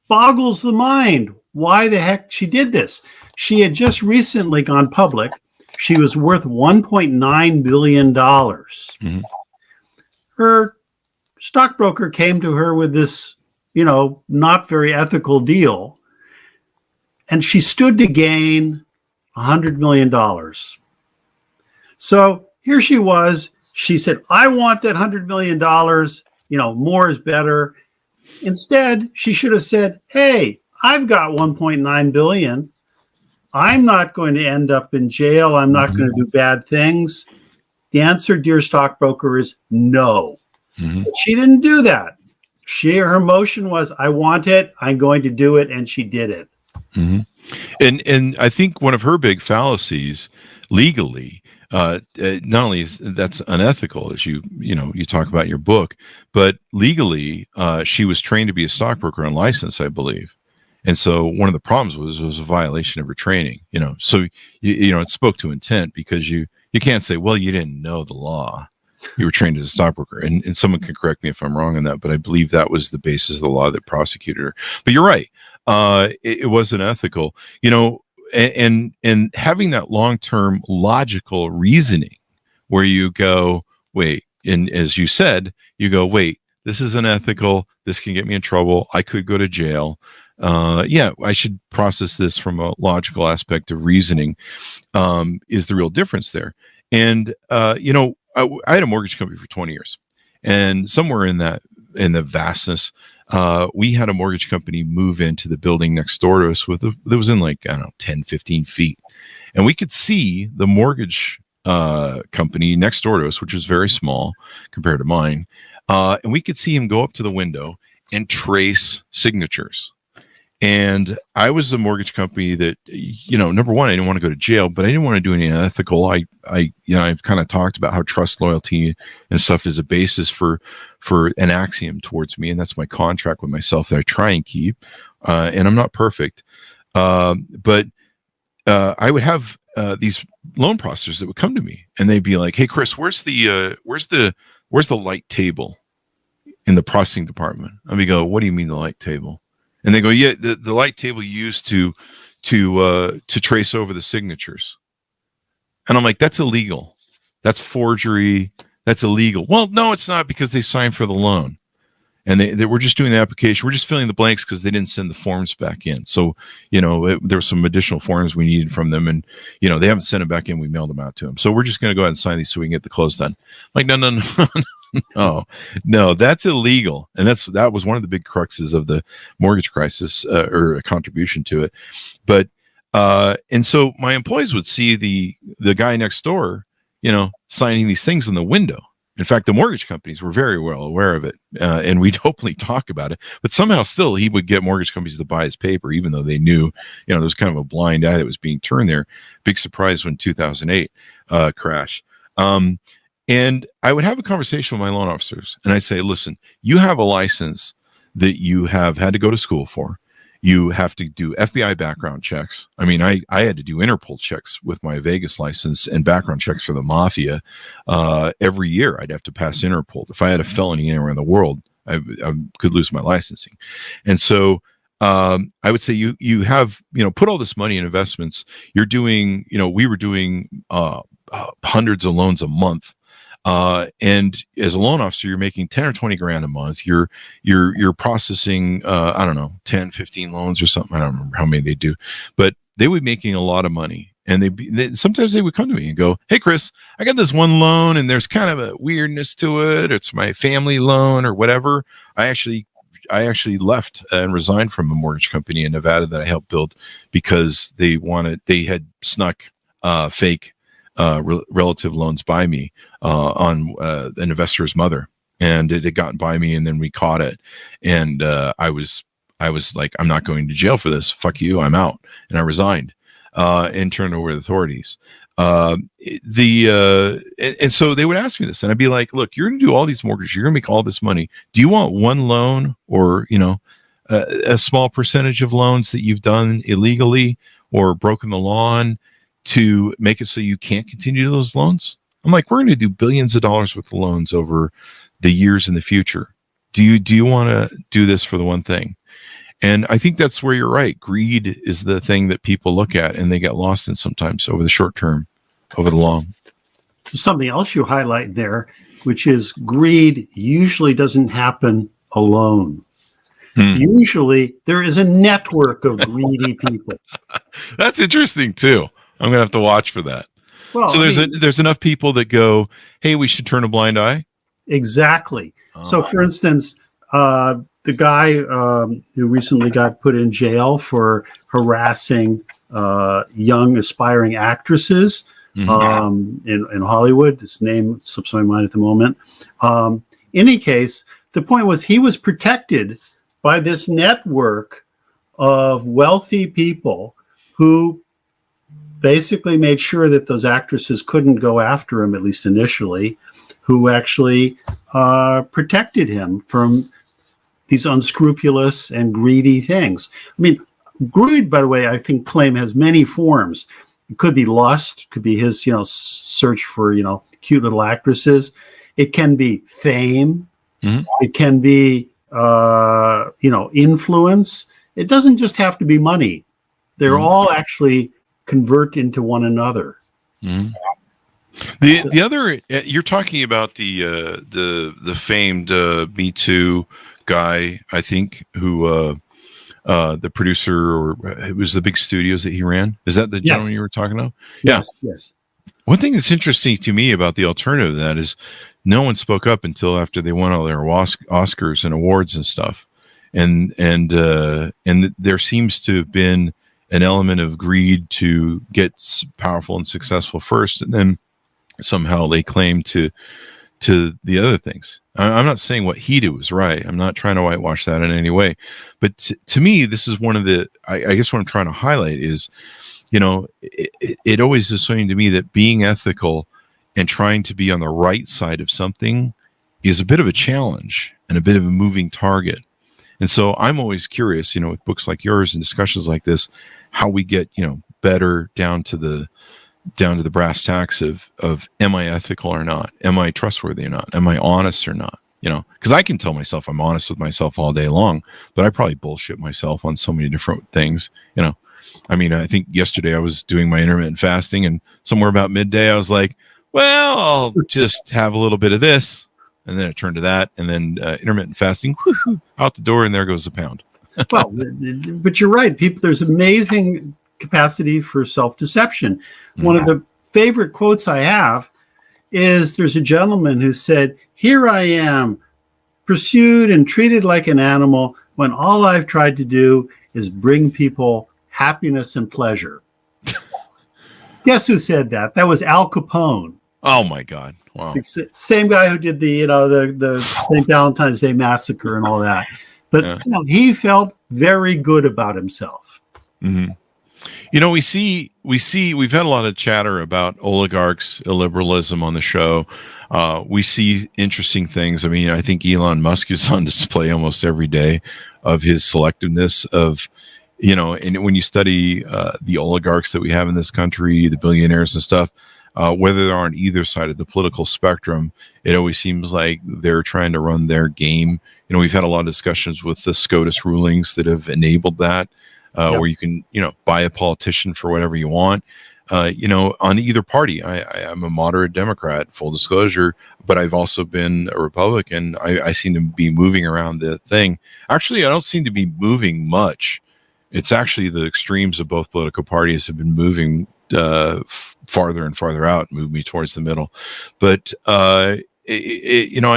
boggles the mind why the heck she did this. She had just recently gone public. She was worth $1.9 billion. Her stockbroker came to her with this, not very ethical deal. And she stood to gain $100 million. So here she was. She said, I want that $100 million. More is better. Instead, she should have said, hey, I've got $1.9 billion. I'm not going to end up in jail. I'm not going to do bad things. The answer, dear stockbroker, is no. But she didn't do that. Her emotion was, I want it. I'm going to do it. And she did it. And I think one of her big fallacies legally, not only is that's unethical, as you talk about in your book, but legally, she was trained to be a stockbroker and licensed, I believe. And so one of the problems was a violation of her training, so it spoke to intent, because you can't say, well, you didn't know the law. You were trained as a stockbroker, and someone can correct me if I'm wrong on that, but I believe that was the basis of the law that prosecuted her. But you're right. It wasn't ethical, and having that long-term logical reasoning where you go, wait, and as you said, you go, wait, this is unethical. This can get me in trouble. I could go to jail. I should process this from a logical aspect of reasoning, is the real difference there. And, I had a mortgage company for 20 years, and somewhere in the vastness, we had a mortgage company move into the building next door to us that was in 10, 15 feet. And we could see the mortgage company next door to us, which was very small compared to mine. And we could see him go up to the window and trace signatures. And I was a mortgage company that, number one, I didn't want to go to jail, but I didn't want to do any unethical. I've kind of talked about how trust, loyalty, and stuff is a basis for an axiom towards me. And that's my contract with myself that I try and keep. And I'm not perfect. But I would have these loan processors that would come to me, and they'd be like, hey, Chris, where's the light table in the processing department? And we go, what do you mean the light table? And they go, yeah, the light table used to trace over the signatures. And I'm like, that's illegal. That's forgery. That's illegal. Well, no, it's not, because they signed for the loan. And they were just doing the application. We're just filling the blanks because they didn't send the forms back in. So, there were some additional forms we needed from them. And, they haven't sent them back in. We mailed them out to them. So we're just going to go ahead and sign these so we can get the close done. I'm like, no. No, that's illegal. And that was one of the big cruxes of the mortgage crisis, or a contribution to it. But, and so my employees would see the guy next door, signing these things in the window. In fact, the mortgage companies were very well aware of it, and we'd openly talk about it. But somehow still he would get mortgage companies to buy his paper, even though they knew, there was kind of a blind eye that was being turned there. Big surprise when 2008 crash. And I would have a conversation with my loan officers, and I'd say, listen, you have a license that you have had to go to school for, You have to do FBI background checks. I mean, I had to do Interpol checks with my Vegas license and background checks for the mafia. Every year I'd have to pass Interpol. If I had a felony anywhere in the world, I could lose my licensing. And so I would say you have, put all this money in investments. You're doing, we were doing hundreds of loans a month. And as a loan officer, you're making 10 or 20 grand a month. You're processing, I don't know, 10, 15 loans or something. I don't remember how many they do, but they would be making a lot of money. And sometimes they would come to me and go, "Hey, Chris, I got this one loan and there's kind of a weirdness to it. It's my family loan or whatever." I actually left and resigned from a mortgage company in Nevada that I helped build because they had snuck fake relative loans by me on an investor's mother, and it had gotten by me, and then we caught it, and I was like, "I'm not going to jail for this. Fuck you, I'm out," and I resigned and turned over to the authorities. And so they would ask me this, and I'd be like, "Look, you're going to do all these mortgages, you're going to make all this money. Do you want one loan, or a small percentage of loans that you've done illegally or broken the law on to make it so you can't continue those loans?" I'm like, "We're going to do billions of dollars worth of loans over the years in the future. Do you want to do this for the one thing?" And I think that's where you're right. Greed is the thing that people look at and they get lost in sometimes over the short term, over the long. Something else you highlight there, which is greed usually doesn't happen alone. Usually there is a network of greedy people. That's interesting too. I'm going to have to watch for that. Well, so there's enough people that go, "Hey, we should turn a blind eye." Exactly. So for instance, the guy who recently got put in jail for harassing young aspiring actresses in Hollywood. His name slips my mind at the moment. In any case, the point was he was protected by this network of wealthy people who basically made sure that those actresses couldn't go after him, at least initially, who actually protected him from these unscrupulous and greedy things. I mean, greed, by the way, I think claim has many forms. It could be lust, could be his, search for, cute little actresses. It can be fame. It can be, influence. It doesn't just have to be money. They're all actually convert into one another. The other, you're talking about the famed Me Too guy, I think, who the producer, or it was the big studios that he ran. Is that the gentleman you were talking about? Yes. One thing that's interesting to me about the alternative to that is no one spoke up until after they won all their Oscars and awards and stuff, and there seems to have been an element of greed to get powerful and successful first, and then somehow they claim to the other things. I'm not saying what he did was right. I'm not trying to whitewash that in any way. But to me, this is one of the, I guess what I'm trying to highlight is, it always is something to me that being ethical and trying to be on the right side of something is a bit of a challenge and a bit of a moving target. And so I'm always curious, with books like yours and discussions like this, how we get, better down to the brass tacks of am I ethical or not? Am I trustworthy or not? Am I honest or not? Because I can tell myself I'm honest with myself all day long, but I probably bullshit myself on so many different things. I mean, I think yesterday I was doing my intermittent fasting, and somewhere about midday I was like, well, I'll just have a little bit of this. And then it turned to that, and then intermittent fasting, out the door, and there goes a pound. Well, but you're right. There's amazing capacity for self-deception. One of the favorite quotes I have is there's a gentleman who said, "Here I am, pursued and treated like an animal when all I've tried to do is bring people happiness and pleasure." Guess who said that? That was Al Capone. Oh my God. Wow. Same guy who did the St. Valentine's Day Massacre and all that. But he felt very good about himself. Mm-hmm. We've had a lot of chatter about oligarchs, illiberalism on the show. We see interesting things. I mean, I think Elon Musk is on display almost every day of his selectiveness of, and when you study the oligarchs that we have in this country, the billionaires and stuff, whether they're on either side of the political spectrum, it always seems like they're trying to run their game. We've had a lot of discussions with the SCOTUS rulings that have enabled that, where you can, buy a politician for whatever you want. On either party. I'm a moderate Democrat, full disclosure, but I've also been a Republican. I seem to be moving around the thing. Actually, I don't seem to be moving much. It's actually the extremes of both political parties have been moving farther and farther out, move me towards the middle. But, I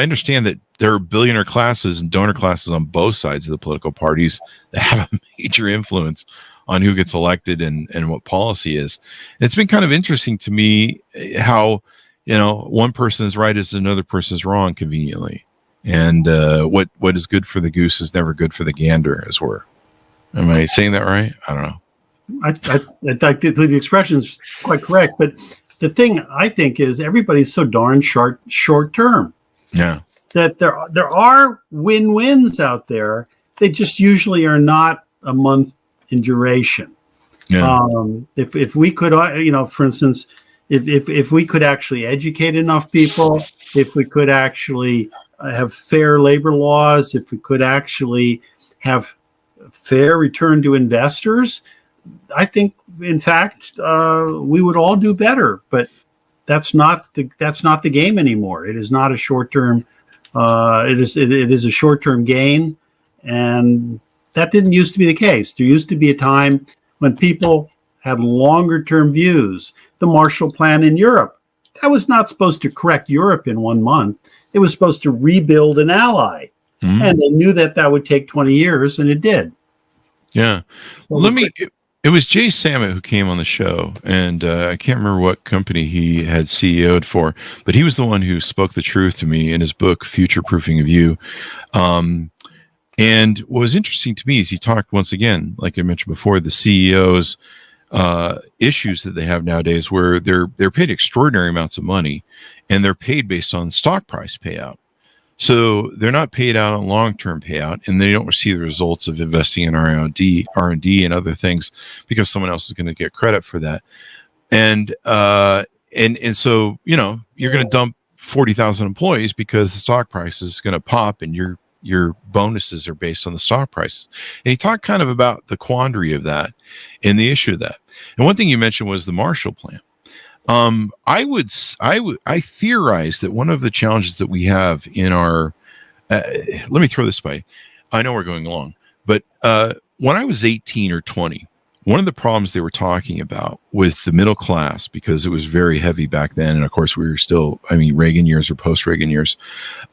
understand that there are billionaire classes and donor classes on both sides of the political parties that have a major influence on who gets elected and what policy is. It's been kind of interesting to me how, one person is right as another person is wrong conveniently. And what is good for the goose is never good for the gander, as were. Am I saying that right? I don't know. I think the expression is quite correct, but the thing I think is everybody's so darn short term. Yeah. That there are win-wins out there. They just usually are not a month in duration. Yeah. If we could, for instance, if we could actually educate enough people, if we could actually have fair labor laws, if we could actually have fair return to investors, I think, in fact, we would all do better. But that's not the game anymore. It is not a short term. It is a short term gain, and that didn't used to be the case. There used to be a time when people had longer term views. The Marshall Plan in Europe, that was not supposed to correct Europe in 1 month. It was supposed to rebuild an ally, and they knew that would take 20 years, and it did. Yeah. It was Jay Sammet who came on the show, and I can't remember what company he had CEO'd for, but he was the one who spoke the truth to me in his book, Future Proofing of You. And what was interesting to me is he talked once again, like I mentioned before, the CEOs' issues that they have nowadays, where they're paid extraordinary amounts of money, and they're paid based on stock price payout. So they're not paid out on long-term payout, and they don't receive the results of investing in R&D and other things because someone else is going to get credit for that. And so, you're going to dump 40,000 employees because the stock price is going to pop, and your bonuses are based on the stock price. And he talked kind of about the quandary of that and the issue of that. And one thing you mentioned was the Marshall Plan. I theorize that one of the challenges that we have in our, let me throw this by, I know we're going along, but when I was 18 or 20, one of the problems they were talking about with the middle class, because it was very heavy back then, and of course we were still, Reagan years or post-Reagan years,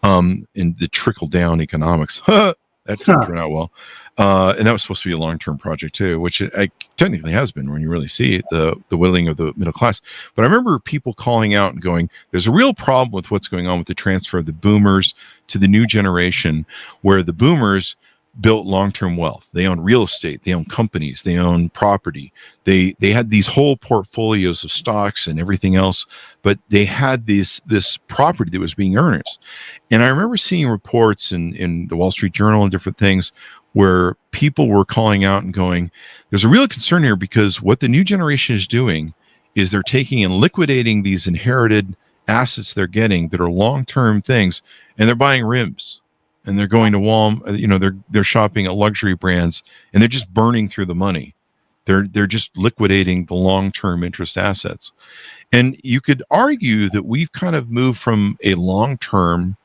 and the trickle-down economics, that didn't turn out well. And that was supposed to be a long-term project too, which it technically has been when you really see it, the whittling of the middle class. But I remember people calling out and going, there's a real problem with what's going on with the transfer of the boomers to the new generation, where the boomers built long-term wealth. They own real estate, they own companies, they own property. They had these whole portfolios of stocks and everything else, but they had this property that was being earners. And I remember seeing reports in the Wall Street Journal and different things where people were calling out and going, there's a real concern here, because what the new generation is doing is they're taking and liquidating these inherited assets they're getting that are long-term things, and they're buying rims, and they're going to Walmart, they're shopping at luxury brands, and they're just burning through the money. They're just liquidating the long-term interest assets. And you could argue that we've kind of moved from a long-term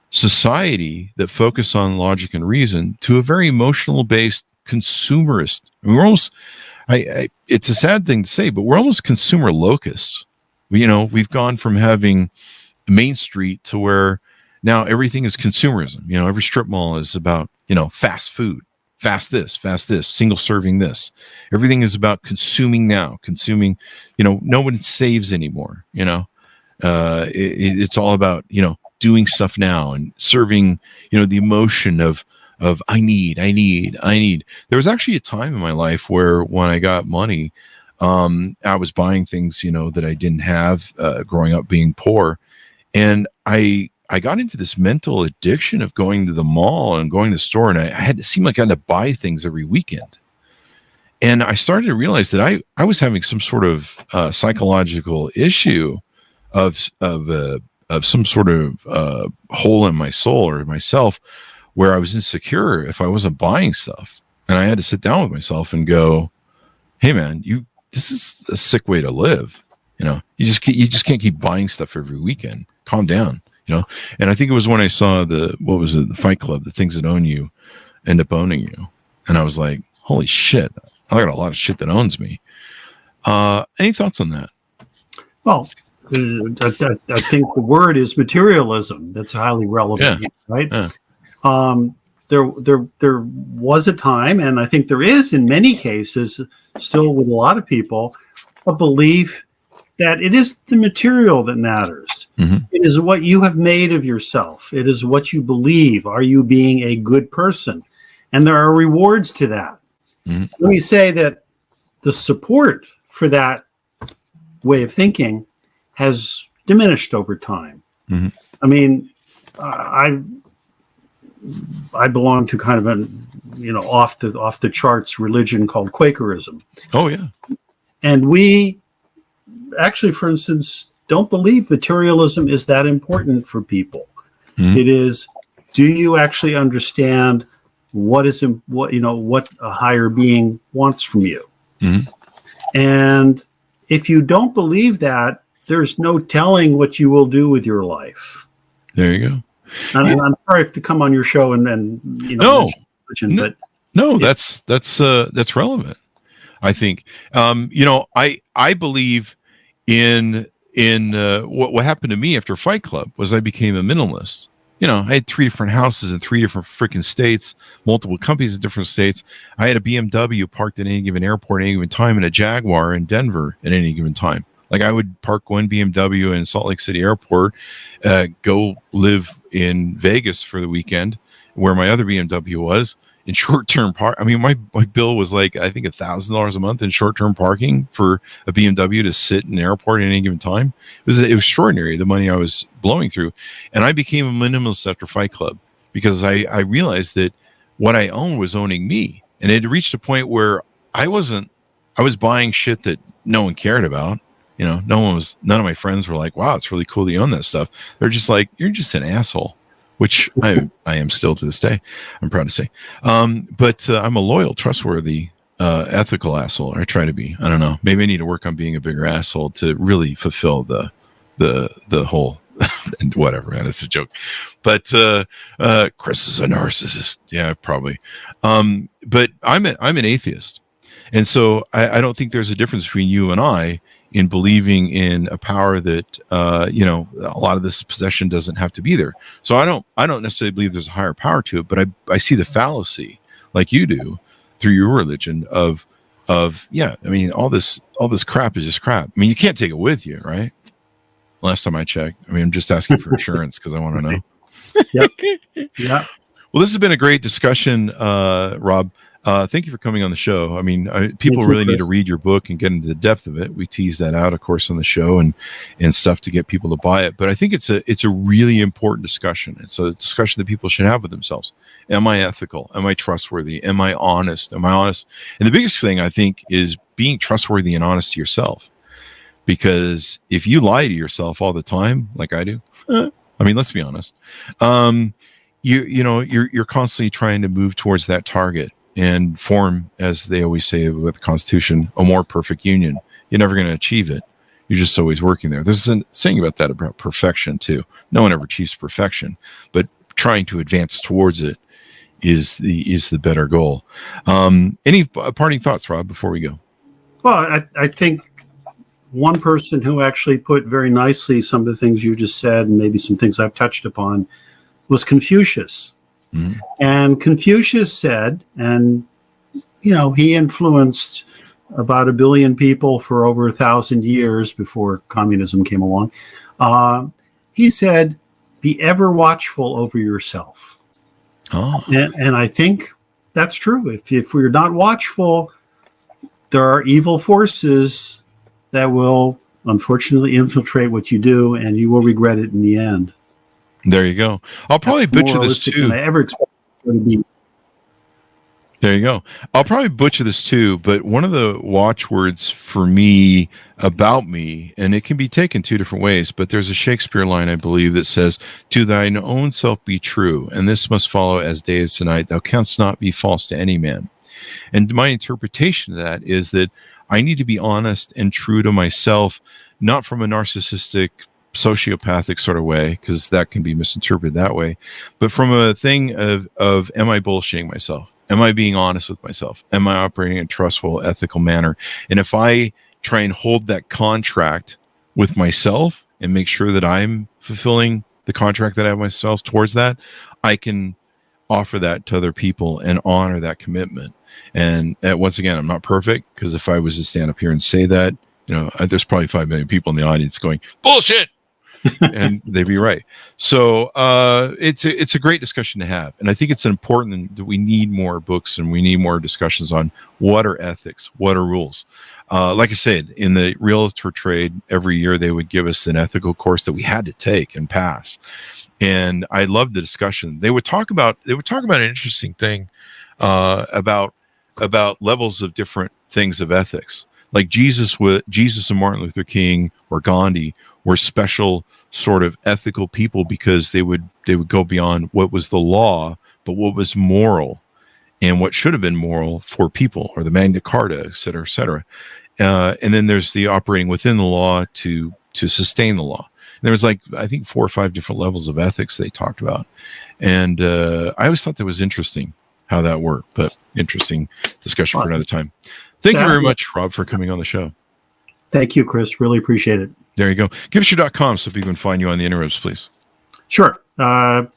society that focus on logic and reason to a very emotional based consumerist. We're almost, it's a sad thing to say, but we're almost consumer locusts. We've gone from having Main Street to where now everything is consumerism. Every strip mall is about, fast food, fast this, single serving this. Everything is about consuming now, no one saves anymore. It's all about, doing stuff now and serving, the emotion of I need. There was actually a time in my life where when I got money, I was buying things, that I didn't have, growing up being poor. And I got into this mental addiction of going to the mall and going to the store, and I had to seem like I had to buy things every weekend. And I started to realize that I was having some sort of psychological issue of some sort of hole in my soul or myself, where I was insecure if I wasn't buying stuff. And I had to sit down with myself and go, "Hey, man, this is a sick way to live. You just can't keep buying stuff every weekend. Calm down." And I think it was when I saw the Fight Club, the things that own you end up owning you, and I was like, "Holy shit! I got a lot of shit that owns me." Any thoughts on that? Well, I think the word is materialism. That's highly relevant, right? Yeah. There was a time, and I think there is in many cases, still with a lot of people, a belief that it is the material that matters. Mm-hmm. It is what you have made of yourself. It is what you believe. Are you being a good person? And there are rewards to that. Mm-hmm. Let me say that the support for that way of thinking has diminished over time. Mm-hmm. I mean, I belong to kind of an off the charts religion called Quakerism. Oh yeah. And we actually, for instance, don't believe materialism is that important for people. Mm-hmm. It is, do you actually understand what a higher being wants from you? Mm-hmm. And if you don't believe that, there's no telling what you will do with your life. There you go. And I'm sorry to come on your show and no, religion, but no, that's relevant. I think I believe in what happened to me after Fight Club was I became a minimalist. I had 3 different houses in 3 different freaking states, multiple companies in different states. I had a BMW parked at any given airport at any given time, and a Jaguar in Denver at any given time. Like, I would park one BMW in Salt Lake City Airport, go live in Vegas for the weekend, where my other BMW was, in short-term park. I mean, my bill was like, I think $1,000 a month in short-term parking for a BMW to sit in the airport at any given time. It was extraordinary, the money I was blowing through. And I became a minimalist after Fight Club because I realized that what I owned was owning me. And it had reached a point where I was buying shit that no one cared about. None of my friends were like, "Wow, it's really cool that you own that stuff." They're just like, "You're just an asshole," which I am still to this day. I'm proud to say. But I'm a loyal, trustworthy, ethical asshole. I try to be. I don't know. Maybe I need to work on being a bigger asshole to really fulfill the whole whatever, man. It's a joke. But Chris is a narcissist. Yeah, probably. But I'm an atheist. And so I don't think there's a difference between you and I in believing in a power that, a lot of this possession doesn't have to be there. So I don't necessarily believe there's a higher power to it, but I see the fallacy, like you do, through your religion of all this crap is just crap. I mean, you can't take it with you, right? Last time I checked. I mean, I'm just asking for insurance because I want to know. Yep. Yeah. Well, this has been a great discussion, Rob. Thank you for coming on the show. I mean, people really need to read your book and get into the depth of it. We tease that out, of course, on the show and stuff to get people to buy it. But I think it's a really important discussion. It's a discussion that people should have with themselves. Am I ethical? Am I trustworthy? Am I honest? Am I honest? And the biggest thing, I think, is being trustworthy and honest to yourself. Because if you lie to yourself all the time, like I do, I mean, let's be honest, you're constantly trying to move towards that target and form, as they always say with the Constitution, a more perfect union. You're never going to achieve it. You're just always working there. There's a saying about that, about perfection too. No one ever achieves perfection, but trying to advance towards it is the better goal. Any parting thoughts, Rob, before we go? Well, I think one person who actually put very nicely some of the things you just said, and maybe some things I've touched upon, was Confucius. Mm-hmm. And Confucius said, and he influenced about 1 billion people for over 1,000 years before communism came along. He said, "Be ever watchful over yourself." Oh. And I think that's true. If we're not watchful, there are evil forces that will unfortunately infiltrate what you do, and you will regret it in the end. There you go. I'll probably butcher this too. Than I ever expected it to be. There you go. I'll probably butcher this too, but one of the watchwords for me about me, and it can be taken two different ways, but there's a Shakespeare line, I believe, that says, "To thine own self be true, and this must follow as day is tonight. Thou canst not be false to any man." And my interpretation of that is that I need to be honest and true to myself, not from a narcissistic, sociopathic sort of way, because that can be misinterpreted that way, but from a thing of am I bullshitting myself? Am I being honest with myself? Am I operating in a trustful, ethical manner? And if I try and hold that contract with myself and make sure that I'm fulfilling the contract that I have myself towards that, I can offer that to other people and honor that commitment. And once again, I'm not perfect, because if I was to stand up here and say that, there's probably 5 million people in the audience going, bullshit. And they'd be right. So it's a great discussion to have, and I think it's important that we need more books and we need more discussions on what are ethics, what are rules. Like I said, in the realtor trade, every year they would give us an ethical course that we had to take and pass, and I loved the discussion. They would talk about an interesting thing about levels of different things of ethics. Like Jesus and Martin Luther King or Gandhi were special sort of ethical people, because they would go beyond what was the law, but what was moral and what should have been moral for people, or the Magna Carta, et cetera, et cetera. And then there's the operating within the law to sustain the law. And there was I think 4 or 5 different levels of ethics they talked about. And I always thought that was interesting how that worked, but interesting discussion for another time. Thank you very much, Rob, for coming on the show. Thank you, Chris. Really appreciate it. There you go. Give us your .com so people can find you on the interwebs, please. Sure. By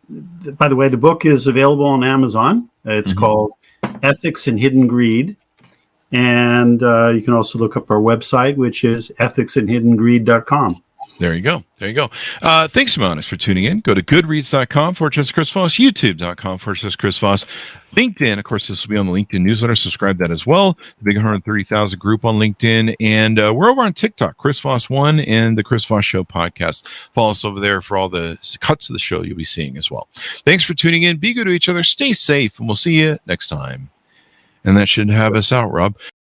the way, the book is available on Amazon. It's called Ethics and Hidden Greed. And you can also look up our website, which is ethicsandhiddengreed.com. There you go. There you go. Thanks, Monis, for tuning in. Go to goodreads.com/Chris Voss, youtube.com/Chris Voss, LinkedIn. Of course, this will be on the LinkedIn newsletter. Subscribe to that as well. The big 130,000 group on LinkedIn. And we're over on TikTok, Chris Voss 1 and the Chris Voss Show podcast. Follow us over there for all the cuts of the show you'll be seeing as well. Thanks for tuning in. Be good to each other. Stay safe, and we'll see you next time. And that should have us out, Rob.